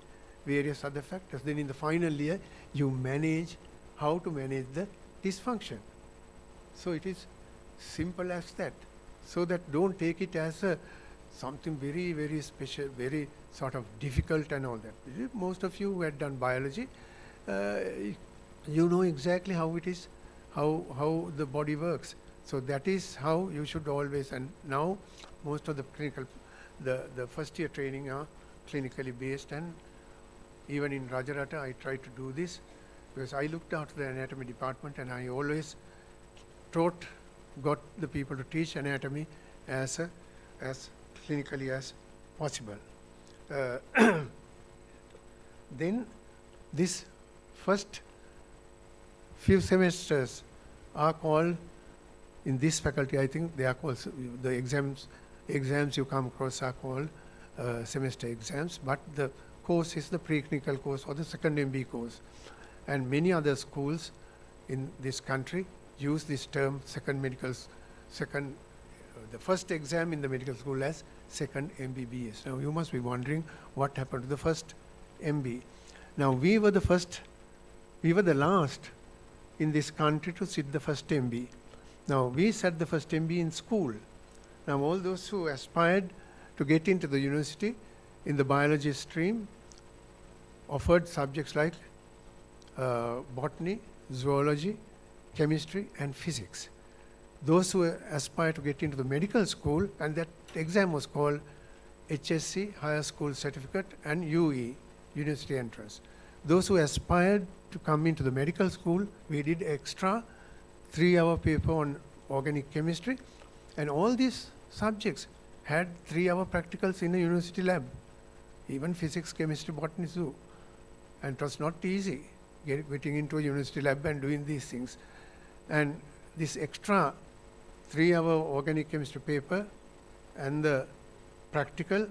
various other factors. Then in the final year, you manage how to manage the dysfunction. So it is simple as that. So that don't take it as something very, very special, very sort of difficult and all that. Most of you who had done biology, you know exactly how it is, how the body works. So that is how you should always, and now most of the clinical, the first year training are clinically based, and even in Rajarata I try to do this because I looked after the anatomy department and I always got the people to teach anatomy as clinically as possible. Then this first few semesters are called, in this faculty I think they are called, the exams you come across are called semester exams, but the course is the preclinical course or the second MB course. And many other schools in this country use this term the first exam in the medical school as second MBBS. Now you must be wondering what happened to the first MB. Now we were the last in this country to sit the first MB. Now we sat the first MB in school. Now all those who aspired to get into the university in the biology stream offered subjects like botany, zoology, chemistry and physics. Those who aspire to get into the medical school, and that exam was called HSC, Higher School Certificate, and UE, University Entrance. Those who aspired to come into the medical school, we did extra 3-hour paper on organic chemistry, and all these subjects had 3-hour practicals in a university lab, even physics, chemistry, botany, zoo. And it was not easy getting into a university lab and doing these things. And this extra 3-hour organic chemistry paper and the practical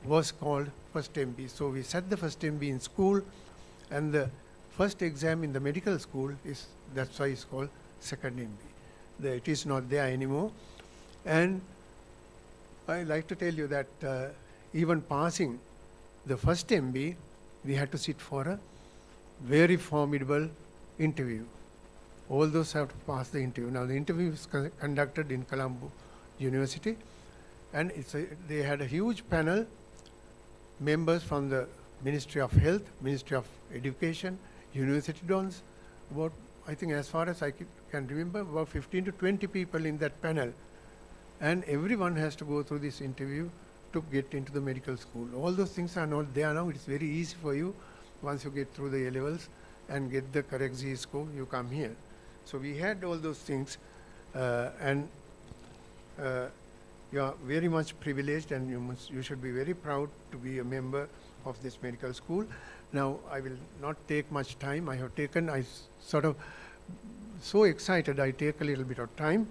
was called first MB. So we sat the first MB in school, and the first exam in the medical school that's why it's called second MB. It is not there anymore. And I like to tell you that even passing the first MB, we had to sit for a very formidable interview. All those have to pass the interview. Now the interview is conducted in Colombo University, and they had a huge panel, members from the Ministry of Health, Ministry of Education, university dons, about, I think as far as I can remember, about 15 to 20 people in that panel. And everyone has to go through this interview to get into the medical school. All those things are not there now. It's very easy for you. Once you get through the A levels and get the correct Z score, you come here. So we had all those things, and you are very much privileged, and you should be very proud to be a member of this medical school. Now I will not take much time. So excited, I take a little bit of time,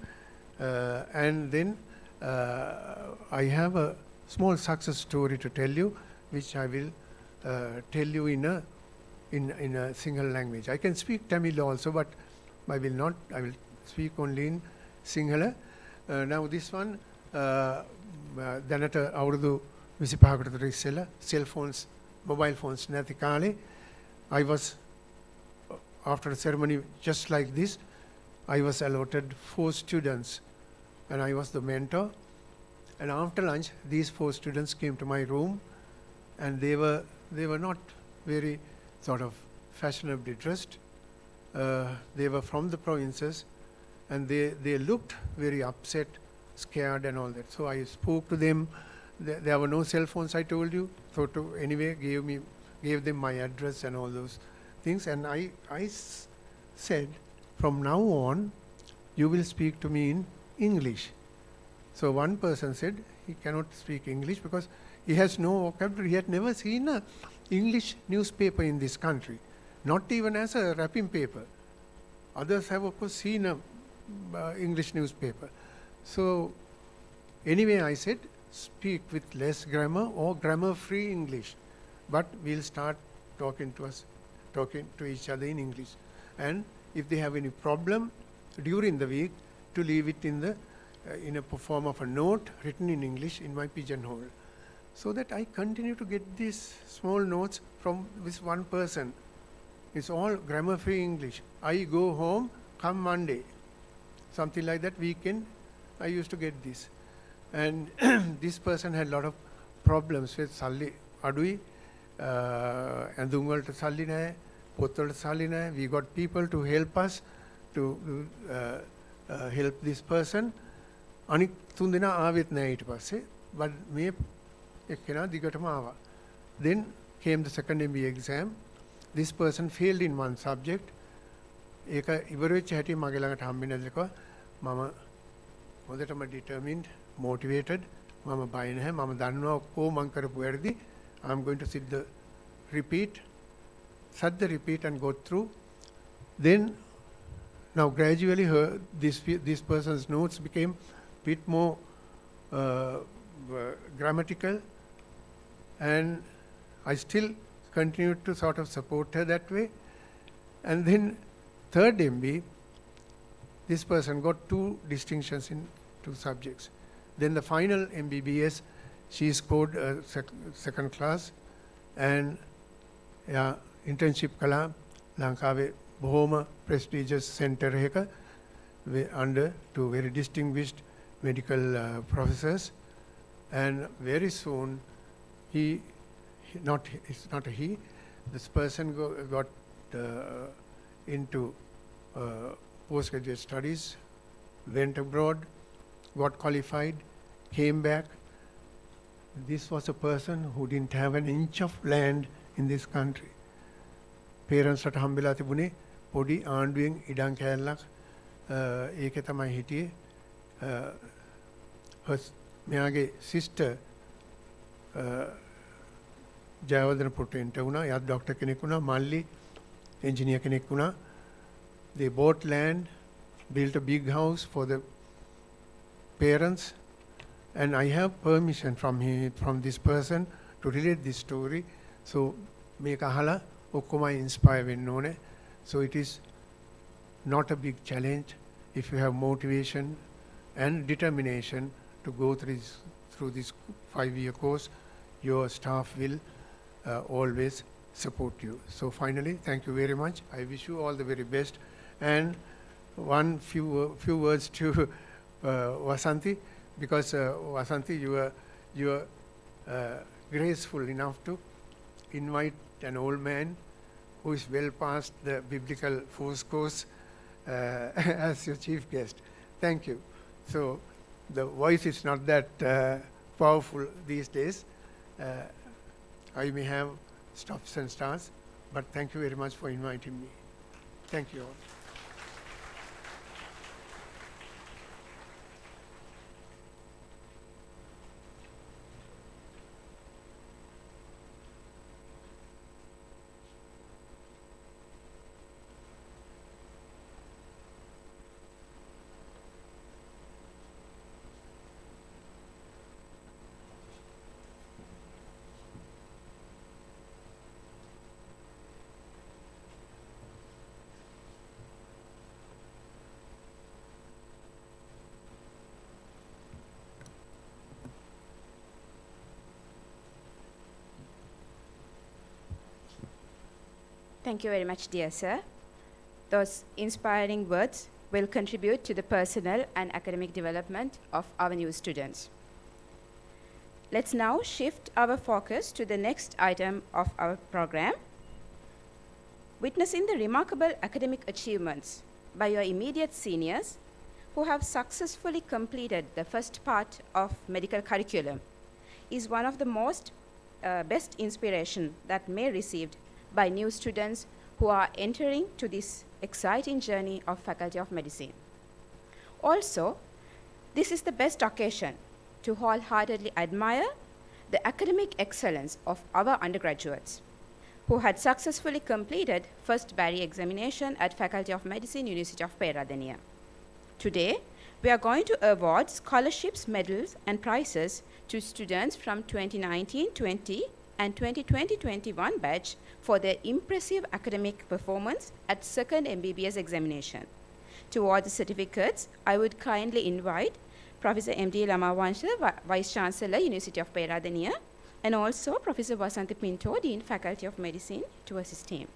and then I have a small success story to tell you, which I will tell you in a single language. I can speak Tamil also, but I will not. I will speak only in Sinhala. Now this one, දැනට අවුරුදු 25කට විතර ඉස්සෙල්ලා cell phones, mobile phones නැති කාලේ, I was, after a ceremony just like this, I was allotted 4 students, and I was the mentor. And after lunch, these 4 students came to my room, and they were not very sort of fashionably dressed. They were from the provinces, and they looked very upset, scared and all that. So I spoke to them. There were no cell phones, I told you. So anyway, gave them my address and all those things. And I said, from now on, you will speak to me in English. So one person said he cannot speak English because he has no vocabulary. He had never seen a English newspaper in this country, not even as a wrapping paper. Others have, of course, seen a English newspaper. So anyway, I said, speak with less grammar or grammar-free English, but we'll start talking to each other in English. And if they have any problem during the week, to leave it in the in a form of a note written in English in my pigeonhole, so that I continue to get these small notes from this one person. It's all grammar-free English. I go home, come Monday, something like that. Weekend, I used to get this, and this person had a lot of problems with salli adui, ඇඳුම් වලට සල්ලි නැහැ, පොත් වලට සල්ලි නැහැ. We got people to help us to help this person. අනික් තුන් දෙනා ආවෙත් නැහැ ඊට පස්සේ. but මේ එක්කෙනා දිගටම ආවා. Then came the second MBA exam. This person failed in one subject. ඒක ඉවර වෙච්ච හැටි මගේ ළඟට හම්බෙන්නේ නැතිකව මම හොඳටම determined, motivated. මම බය නැහැ. මම දන්නවා කොහොම මං කරපු වැඩි. I'm going to sit the repeat and go through. Then now gradually this person's notes became a bit more grammatical, and I still continued to sort of support her that way. And then third MB, this person got 2 distinctions in 2 subjects. Then the final MBBS, she scored second class, and internship kala Lankave Bohoma prestigious center heka under 2 very distinguished medical professors. And very soon this person got into postgraduate studies, went abroad, got qualified, came back. This was a person who didn't have an inch of land in this country. Parents at හම්බෙලා තිබුණේ පොඩි ආණ්ඩුවෙන් ඉඩම් කෑල්ලක් ඒකේ තමයි හිටියේ. මෙයාගේ sister Jayawardena පුට්ටෙන්ට වුණා. එයාත් ડોක්ටර් කෙනෙක් වුණා. මල්ලි engineer කෙනෙක් වුණා. They bought land, built a big house for the parents. And I have permission from this person to relate this story. So මේක අහලා ඔක්කොම inspire වෙන්න ඕනේ. So it is not a big challenge if you have motivation and determination to go through this 5-year course. Your staff will always support you. So finally, thank you very much. I wish you all the very best. And few words to Vasanthi. Because Vasanthi, you were graceful enough to invite an old man who is well past the biblical force course as your chief guest. Thank you. So the voice is not that powerful these days. I may have stops and starts, but thank you very much for inviting me. Thank you all. Thank you very much, dear sir. Those inspiring words will contribute to the personal and academic development of our new students. Let's now shift our focus to the next item of our program. Witnessing the remarkable academic achievements by your immediate seniors who have successfully completed the first part of medical curriculum is one of the most best inspiration that may received by new students who are entering to this exciting journey of Faculty of Medicine. Also, this is the best occasion to wholeheartedly admire the academic excellence of our undergraduates who had successfully completed first Barry examination at Faculty of Medicine, University of Peradeniya. Today, we are going to award scholarships, medals, and prizes to students from 2019-20 and 2020-21 batch for their impressive academic performance at second MBBS examination. To award the certificates, I would kindly invite Professor M.D. Lamavansa, Vice Chancellor, University of Peradeniya, and also Professor Vasanthi Pinto, Dean, Faculty of Medicine, to assist him.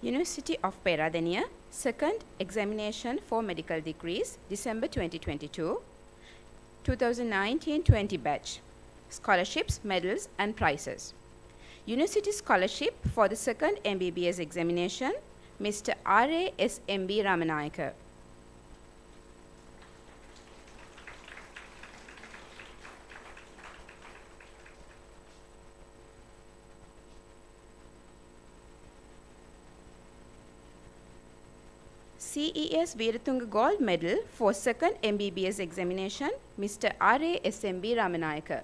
University of Peradeniya, second examination for medical degrees, December 2022, 2019-20 batch, scholarships, medals, and prizes. University scholarship for the second MBBS examination, Mr. R.A.S.M.B. Ramanayaka. CES Veeratunga Gold Medal for second MBBS examination, Mr. R.A.S.M.B. Ramanayaka.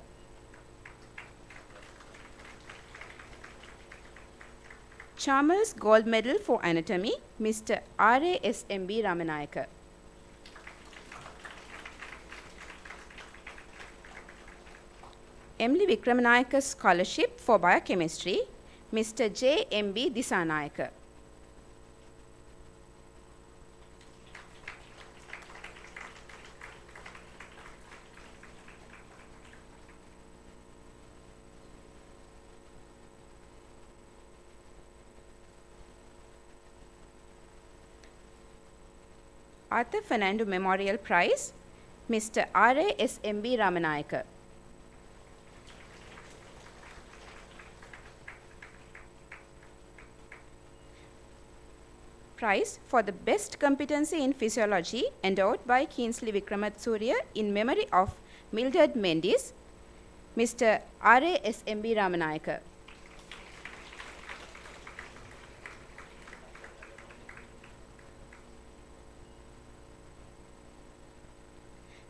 Chalmers Gold Medal for Anatomy, Mr. R.A.S.M.B. Ramanayaka. Emily Vikramanayaka Scholarship for Biochemistry, Mr. J.M.B. Disanayaka. Arthur Fernando Memorial Prize, Mr. R.A.S.M.B. Ramanayaka. Prize for the best competency in physiology endowed by Kingsley Vikramatsurya in memory of Mildred Mendes, Mr. R.A.S.M.B. Ramanayaka.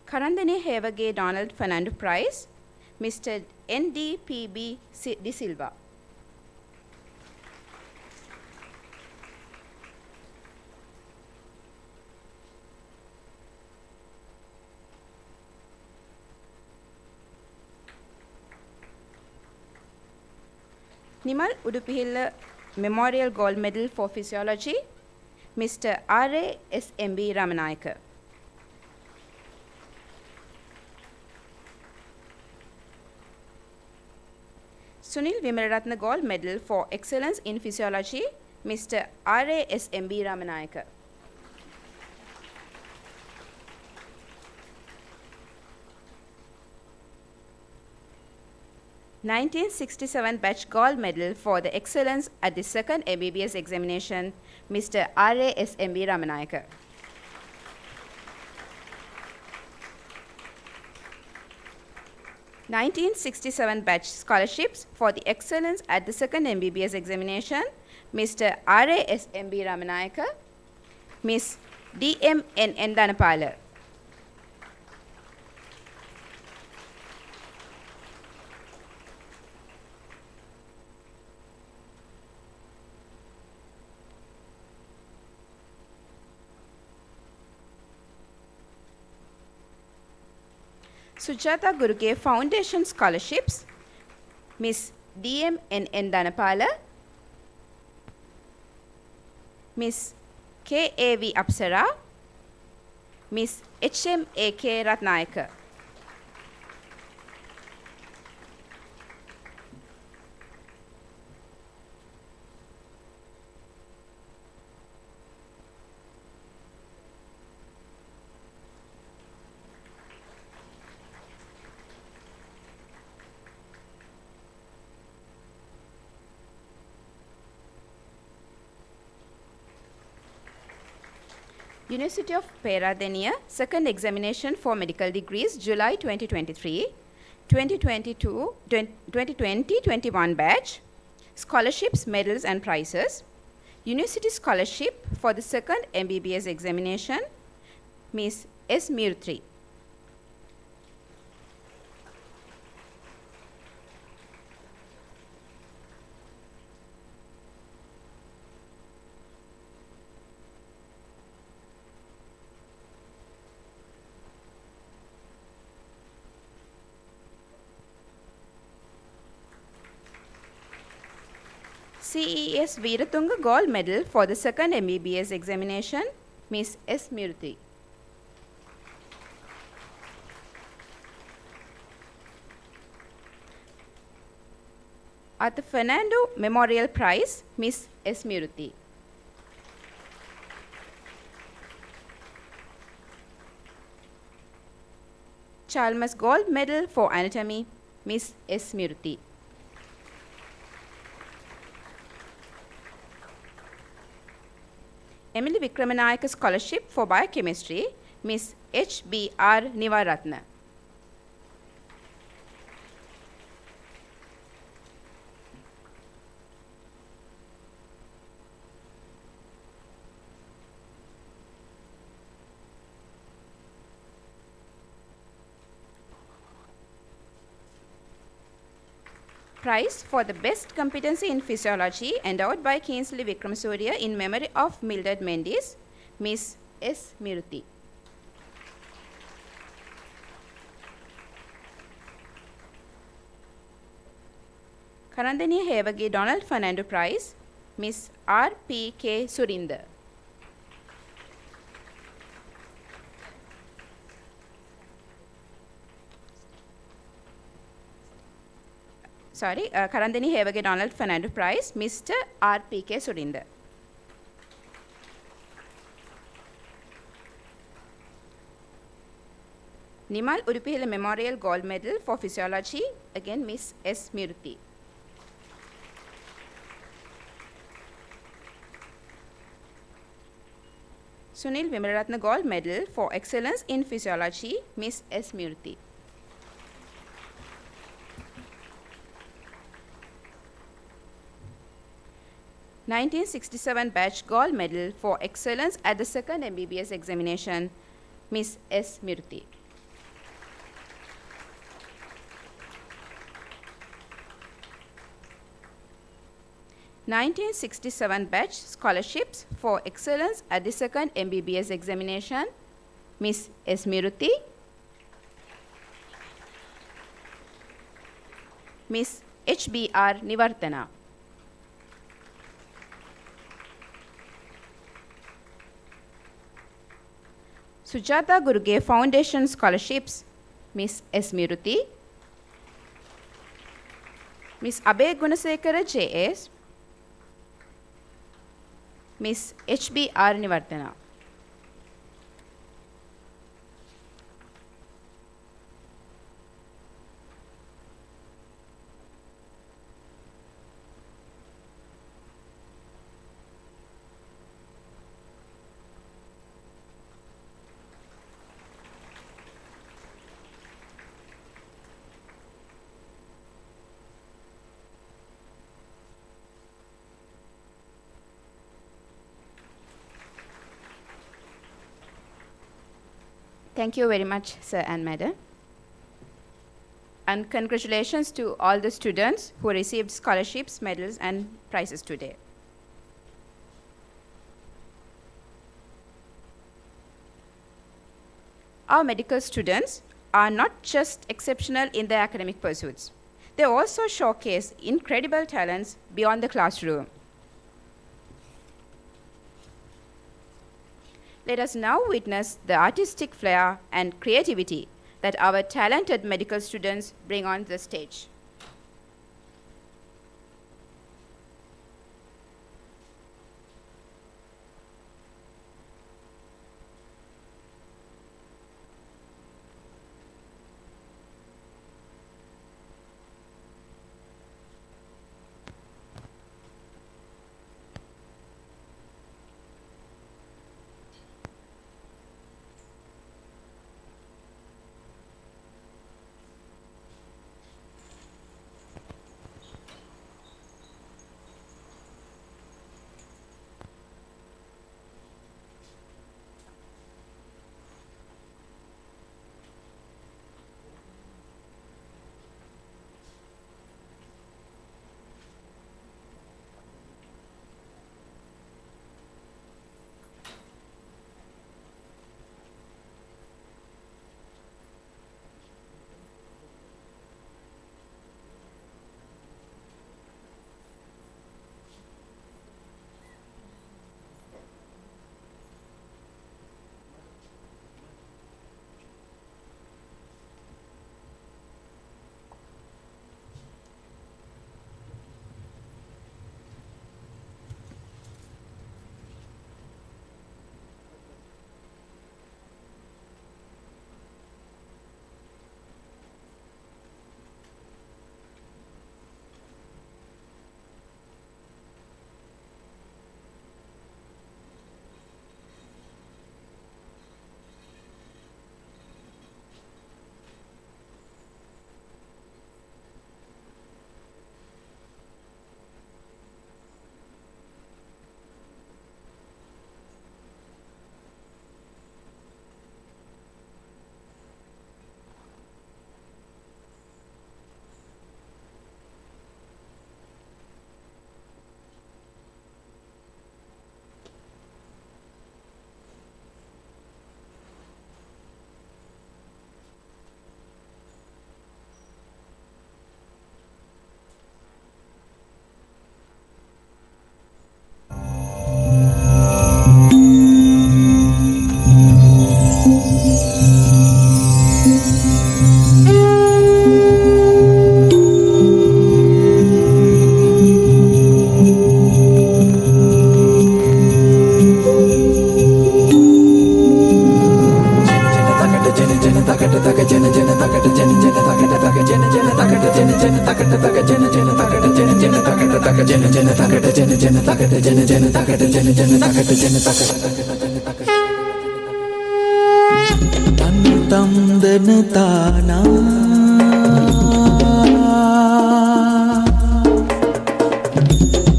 Karandane Hevage Donald Fernando Prize, Mr. N.D.P.B. De Silva. Nimal Udupihilla Memorial Gold Medal for Physiology, Mr. R.A.S.M.B. Ramanayaka. Sunil Vimalaratna Gold Medal for Excellence in Physiology, Mr. R.A.S.M.B. Ramanayaka. (1967) Batch Gold Medal for the Excellence at the second MBBS examination, Mr. R.A.S.M.B. Ramanayaka. (1967) Batch Scholarships for the Excellence at the second MBBS examination, Mr. R.A.S.M.B. Ramanayaka, Miss D.M.N.N. Danapala. Sujata Guruke Foundation Scholarships, Miss D.M.N.N. Danapala, Miss K.A.V. Apsara, Miss H.M.A.K. Ratnayaka. University of Peradeniya, second examination for medical degrees, July 2023, 2020-21 batch, scholarships, medals and prizes. University scholarship for the second MBBS examination, Ms. S. Mirtri. CES Veeratunga Gold Medal for the second MBBS examination, Ms. S. Mirthy. At the Fernando Memorial Prize, Ms. S. Mirthy. Chalmers Gold Medal for Anatomy, Ms. S. Mirthy. Emily Vikramanayaka Scholarship for Biochemistry, Ms. H.B.R. Nivaratna. Prize for the best competency in physiology endowed by Kingsley Vikramasuriya in memory of Mildred Mendes, Ms. S. Miruthi. Karandaniya Hevage Donald Fernando Prize, Ms. R. P. K. Surinder. Karandani Hevage Donald Fernando Prize, Mr. R. P. K. Surinder. Nimal Udupihila Memorial Gold Medal for Physiology, again Ms. S. Miruthi. Sunil Vimalaratna Gold Medal for Excellence in Physiology, Ms. S. Miruthi. (1967) batch gold medal for excellence at the second MBBS examination, Ms. S. Miruthi. (1967) batch scholarships for excellence at the second MBBS examination, Ms. S. Miruthi, Ms. H.B.R. Nivartana. Sujata Guruge Foundation Scholarships, Ms. S. Miruthi, Ms. Abe Gunasekara J.S., Ms. H.B.R. Nivartana. Thank you very much, sir and madam. And congratulations to all the students who received scholarships, medals, and prizes today. Our medical students are not just exceptional in their academic pursuits. They also showcase incredible talents beyond the classroom. Let us now witness the artistic flair and creativity that our talented medical students bring on the stage. தந்தன தானா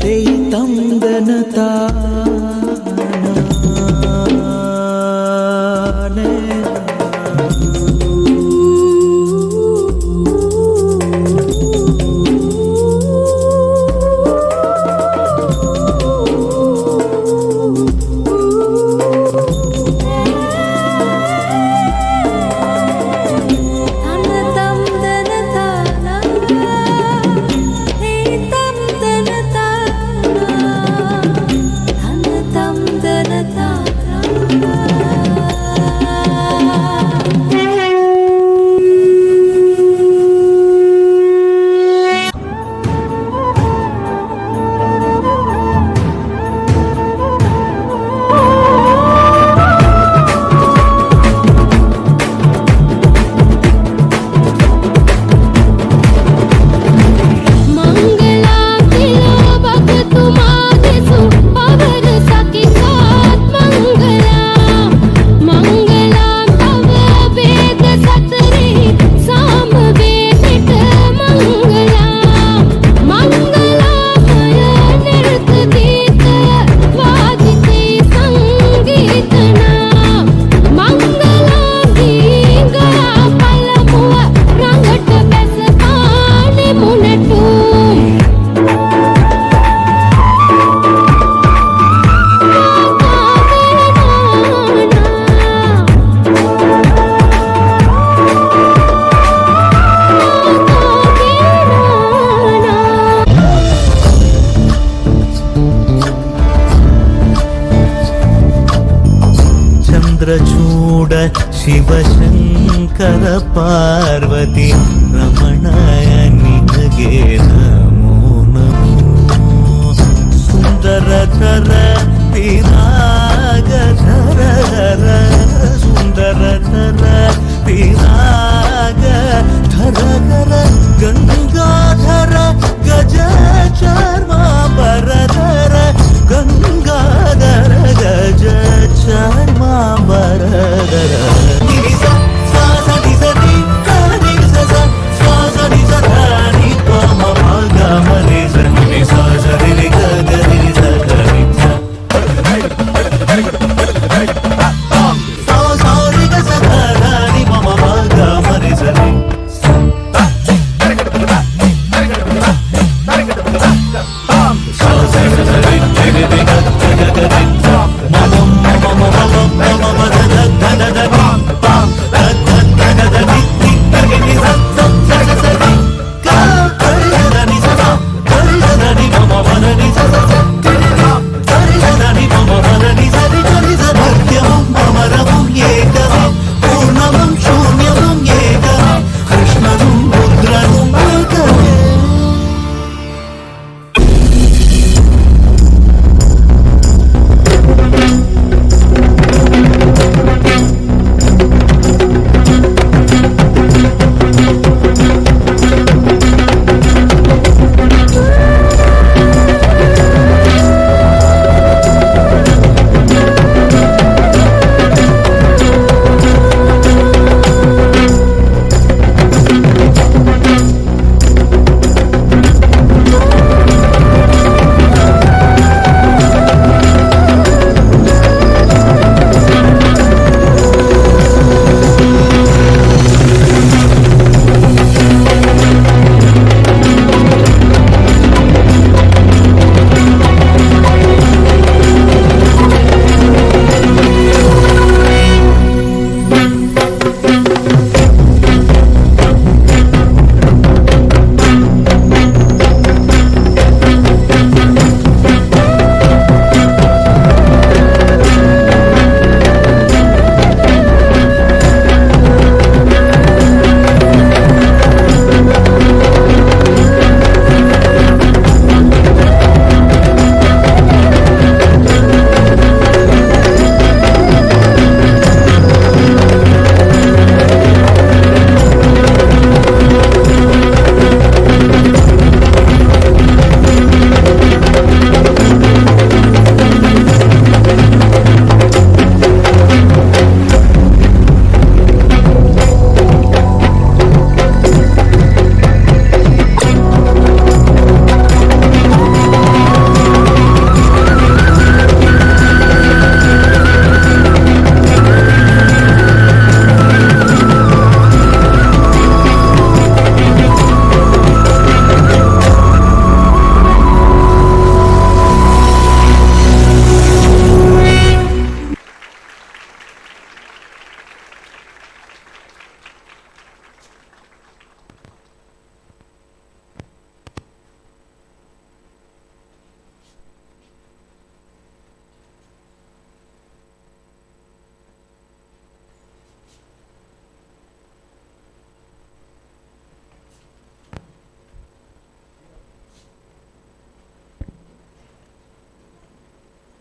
தேய் தந்தன தானே ಚಂದ್ರಚೂಡ ಶಿವಶಂಕರ ಪಾರ್ವತಿ ರಮಣಯ ನಿನಗೆ ನಮೋ ನಮೋ ಸುಂದರತರ ಪಿರಾಗಧರ ಸುಂದರತರ ಪಿರಾಗ ಧರಗರ ಗಂಗಾಧರ ಗಜ ಚರ್ಮ ಬರಧರ ಗಂಗಾಧರ ಗಜ ಚರ್ಮ ಬರಧರ ನಿಸ ಸಾಸ ನಿಸ ನಿ ನಿ ಸ ಸಾಸ ನಿಸ ನಿ ಪ ಮ ಪ ಗ ಮ ರೆ ಸ ನಿ ಸ ಸ ರಿ ರಿ ಗ ಗ ರಿ ರಿ ಸ ಗ ರಿ ಸ ಸ ಸ ರಿ ಗ ಸ ಗ ಗ ನಿ ಪ ಮ ಪ ಗ ಮ ರೆ ಸ ರಿ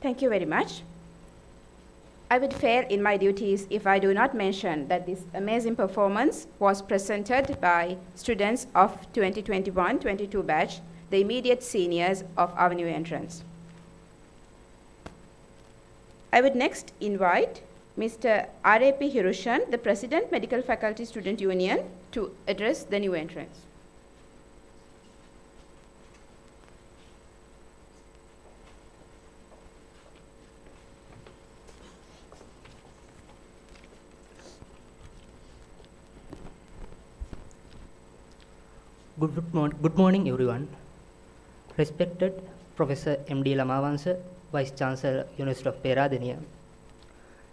Thank you very much. I would fail in my duties if I do not mention that this amazing performance was presented by students of 2021-22 batch, the immediate seniors of our new entrants. I would next invite Mr. R.A.P. Hirushan, the President, Medical Faculty Student Union, to address the new entrants. Good morning, everyone. Respected Professor M.D. Lamavansa, Vice Chancellor, University of Peradeniya,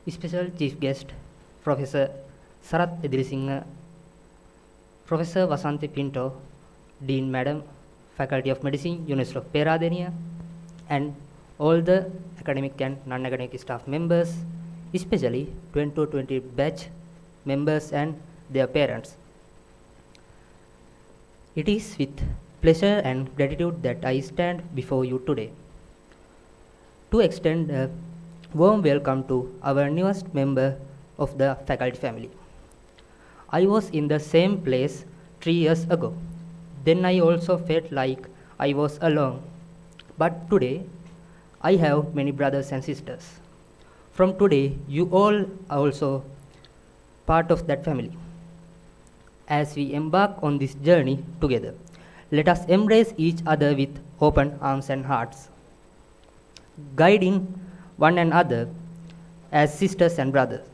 Special Chief Guest, Professor Sarath Edirisinghe, Professor Vasanthi Pinto, Dean Madam, Faculty of Medicine, University of Peradeniya, and all the academic and non-academic staff members, especially 2020 batch members and their parents. It is with pleasure and gratitude that I stand before you today to extend a warm welcome to our newest member of the faculty family. I was in the same place 3 years ago. Then I also felt like I was alone. But today, I have many brothers and sisters. From today, you all are also part of that family. As we embark on this journey together, let us embrace each other with open arms and hearts, guiding one another as sisters and brothers.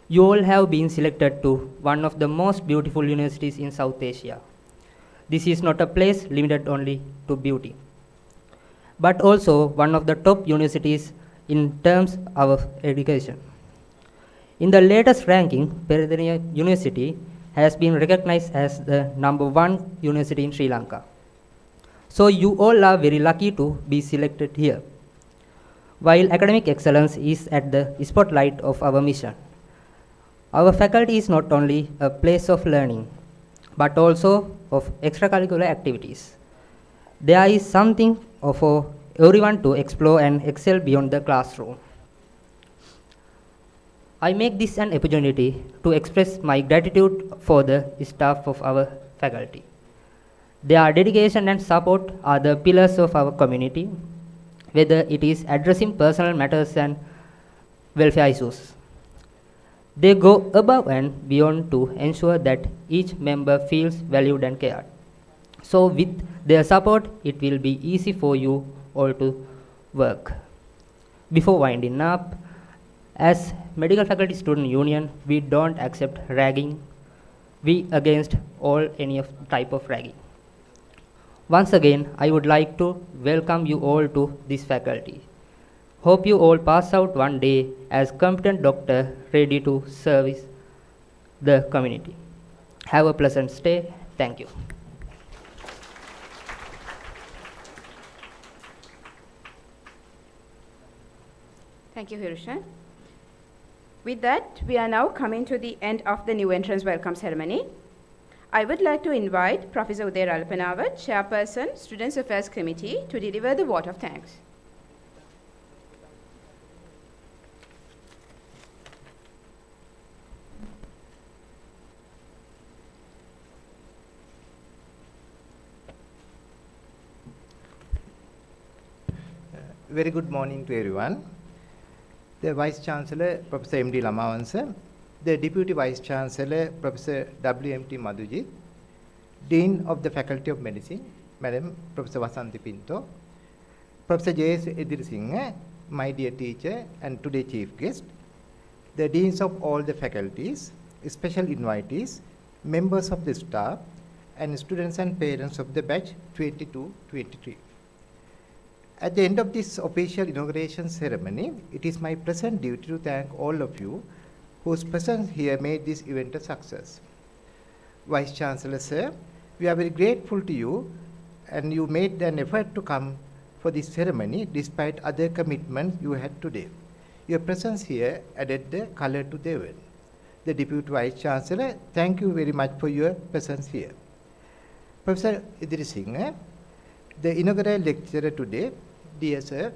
You all have been selected to one of the most beautiful universities in South Asia. This is not a place limited only to beauty, but also one of the top universities in terms of education. In the latest ranking, Peradeniya University has been recognized as the #1 university in Sri Lanka. So you all are very lucky to be selected here. While academic excellence is at the spotlight of our mission, our faculty is not only a place of learning, but also of extracurricular activities. There is something for everyone to explore and excel beyond the classroom. I make this an opportunity to express my gratitude for the staff of our faculty. Their dedication and support are the pillars of our community, whether it is addressing personal matters and welfare issues. They go above and beyond to ensure that each member feels valued and cared. So with their support, it will be easy for you all to work. Before winding up, as Medical Faculty Student Union, we don't accept ragging. We against any type of ragging. Once again, I would like to welcome you all to this faculty. Hope you all pass out one day as competent doctor ready to service the community. Have a pleasant stay. Thank you. Thank you, Hirushan. With that, we are now coming to the end of the new entrance welcome ceremony. I would like to invite Professor Uday Ralpanawat, Chairperson, Students Affairs Committee, to deliver the vote of thanks. Very good morning to everyone. The Vice Chancellor, Professor M.D. Lamavansa, the Deputy Vice Chancellor, Professor W.M.T. Madhujit, Dean of the Faculty of Medicine, Madam Professor Vasanthi Pinto, Professor J.S. Edirisinghe, my dear teacher and today Chief Guest, the Deans of all the faculties, special invitees, members of the staff, and students and parents of the batch 22-23. At the end of this official inauguration ceremony, it is my present duty to thank all of you whose presence here made this event a success. Vice Chancellor Sir, we are very grateful to you, and you made an effort to come for this ceremony despite other commitments you had today. Your presence here added the color to the event. The Deputy Vice Chancellor, thank you very much for your presence here. Professor Edirisinghe, the inaugural lecturer today, dear sir,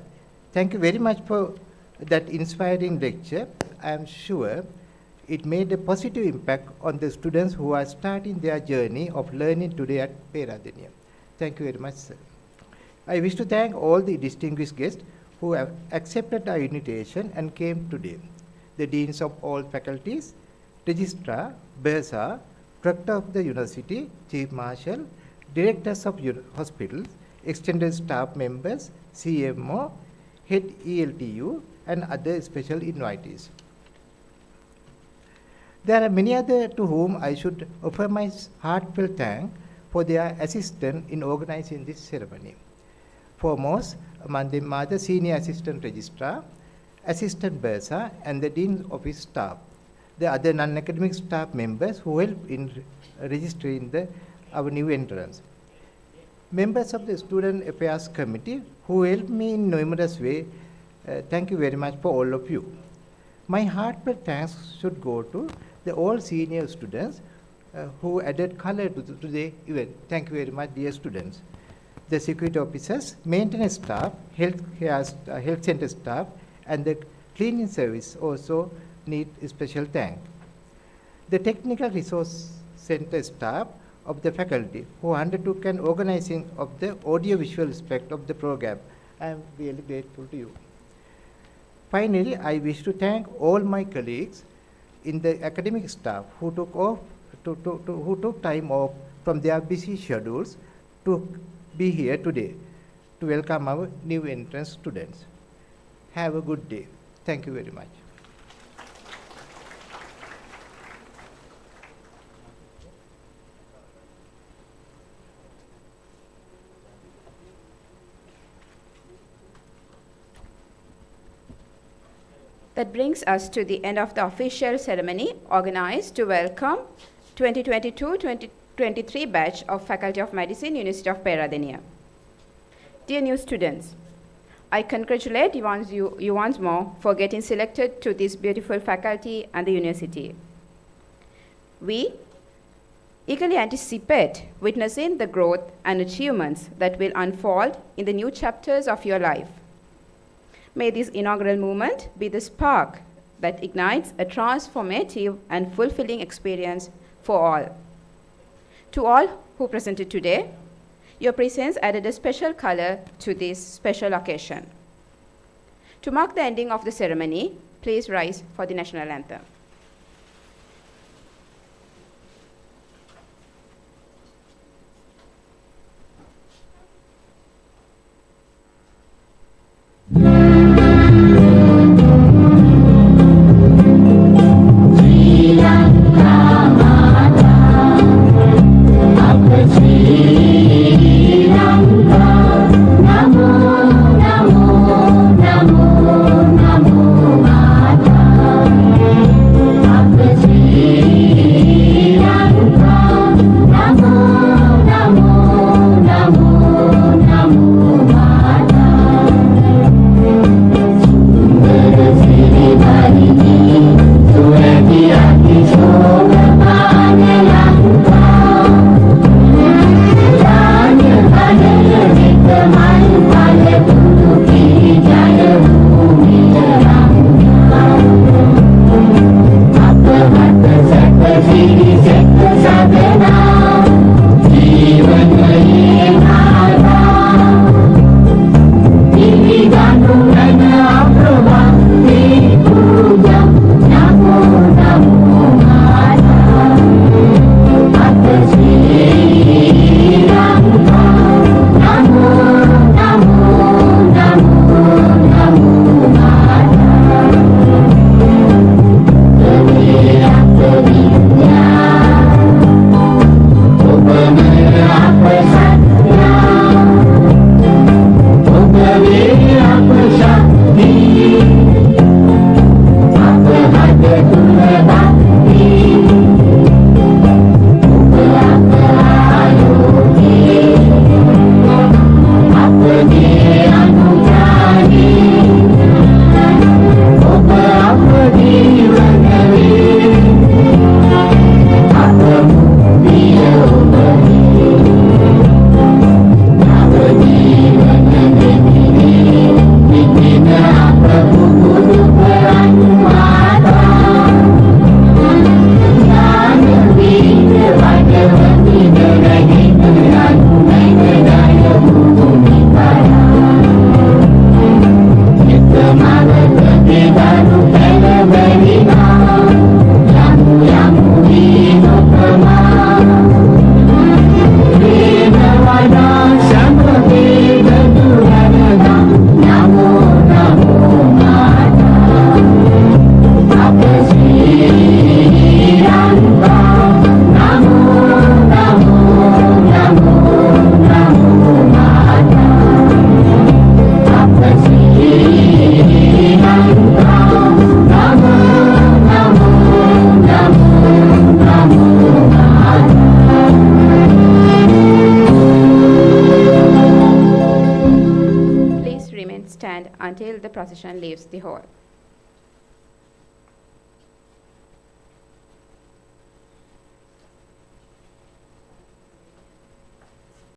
Thank you very much for that inspiring lecture. I am sure it made a positive impact on the students who are starting their journey of learning today at Peradeniya. Thank you very much, sir. I wish to thank all the distinguished guests who have accepted our invitation and came today. The deans of all faculties, registrar, bursar, rector of the university, chief marshal, directors of hospitals, extended staff members, CMO, head ELTU, and other special invitees. There are many others to whom I should offer my heartfelt thanks for their assistance in organizing this ceremony. Foremost among them are the senior assistant registrar, assistant bursar, and the dean office staff. The other non-academic staff members who help in registering our new entrants. Members of the Student Affairs Committee who helped me in numerous ways. Thank you very much for all of you. My heartfelt thanks should go to the all senior students who added color to the event. Thank you very much, dear students. The security officers, maintenance staff, health center staff, and the cleaning service also need a special thank. The technical resource center staff of the faculty who undertook an organizing of the audio-visual aspect of the program. I am really grateful to you. Finally, I wish to thank all my colleagues in the academic staff who took time off from their busy schedules to be here today to welcome our new entrance students. Have a good day. Thank you very much. That brings us to the end of the official ceremony organized to welcome 2022-2023 batch of Faculty of Medicine, University of Peradeniya. Dear new students, I congratulate you once more for getting selected to this beautiful faculty and the university. We eagerly anticipate witnessing the growth and achievements that will unfold in the new chapters of your life. May this inaugural moment be the spark that ignites a transformative and fulfilling experience for all. To all who presented today, your presence added a special color to this special occasion. To mark the ending of the ceremony, please rise for the national anthem. Namo, namo, namo, namo, until the procession leaves the hall.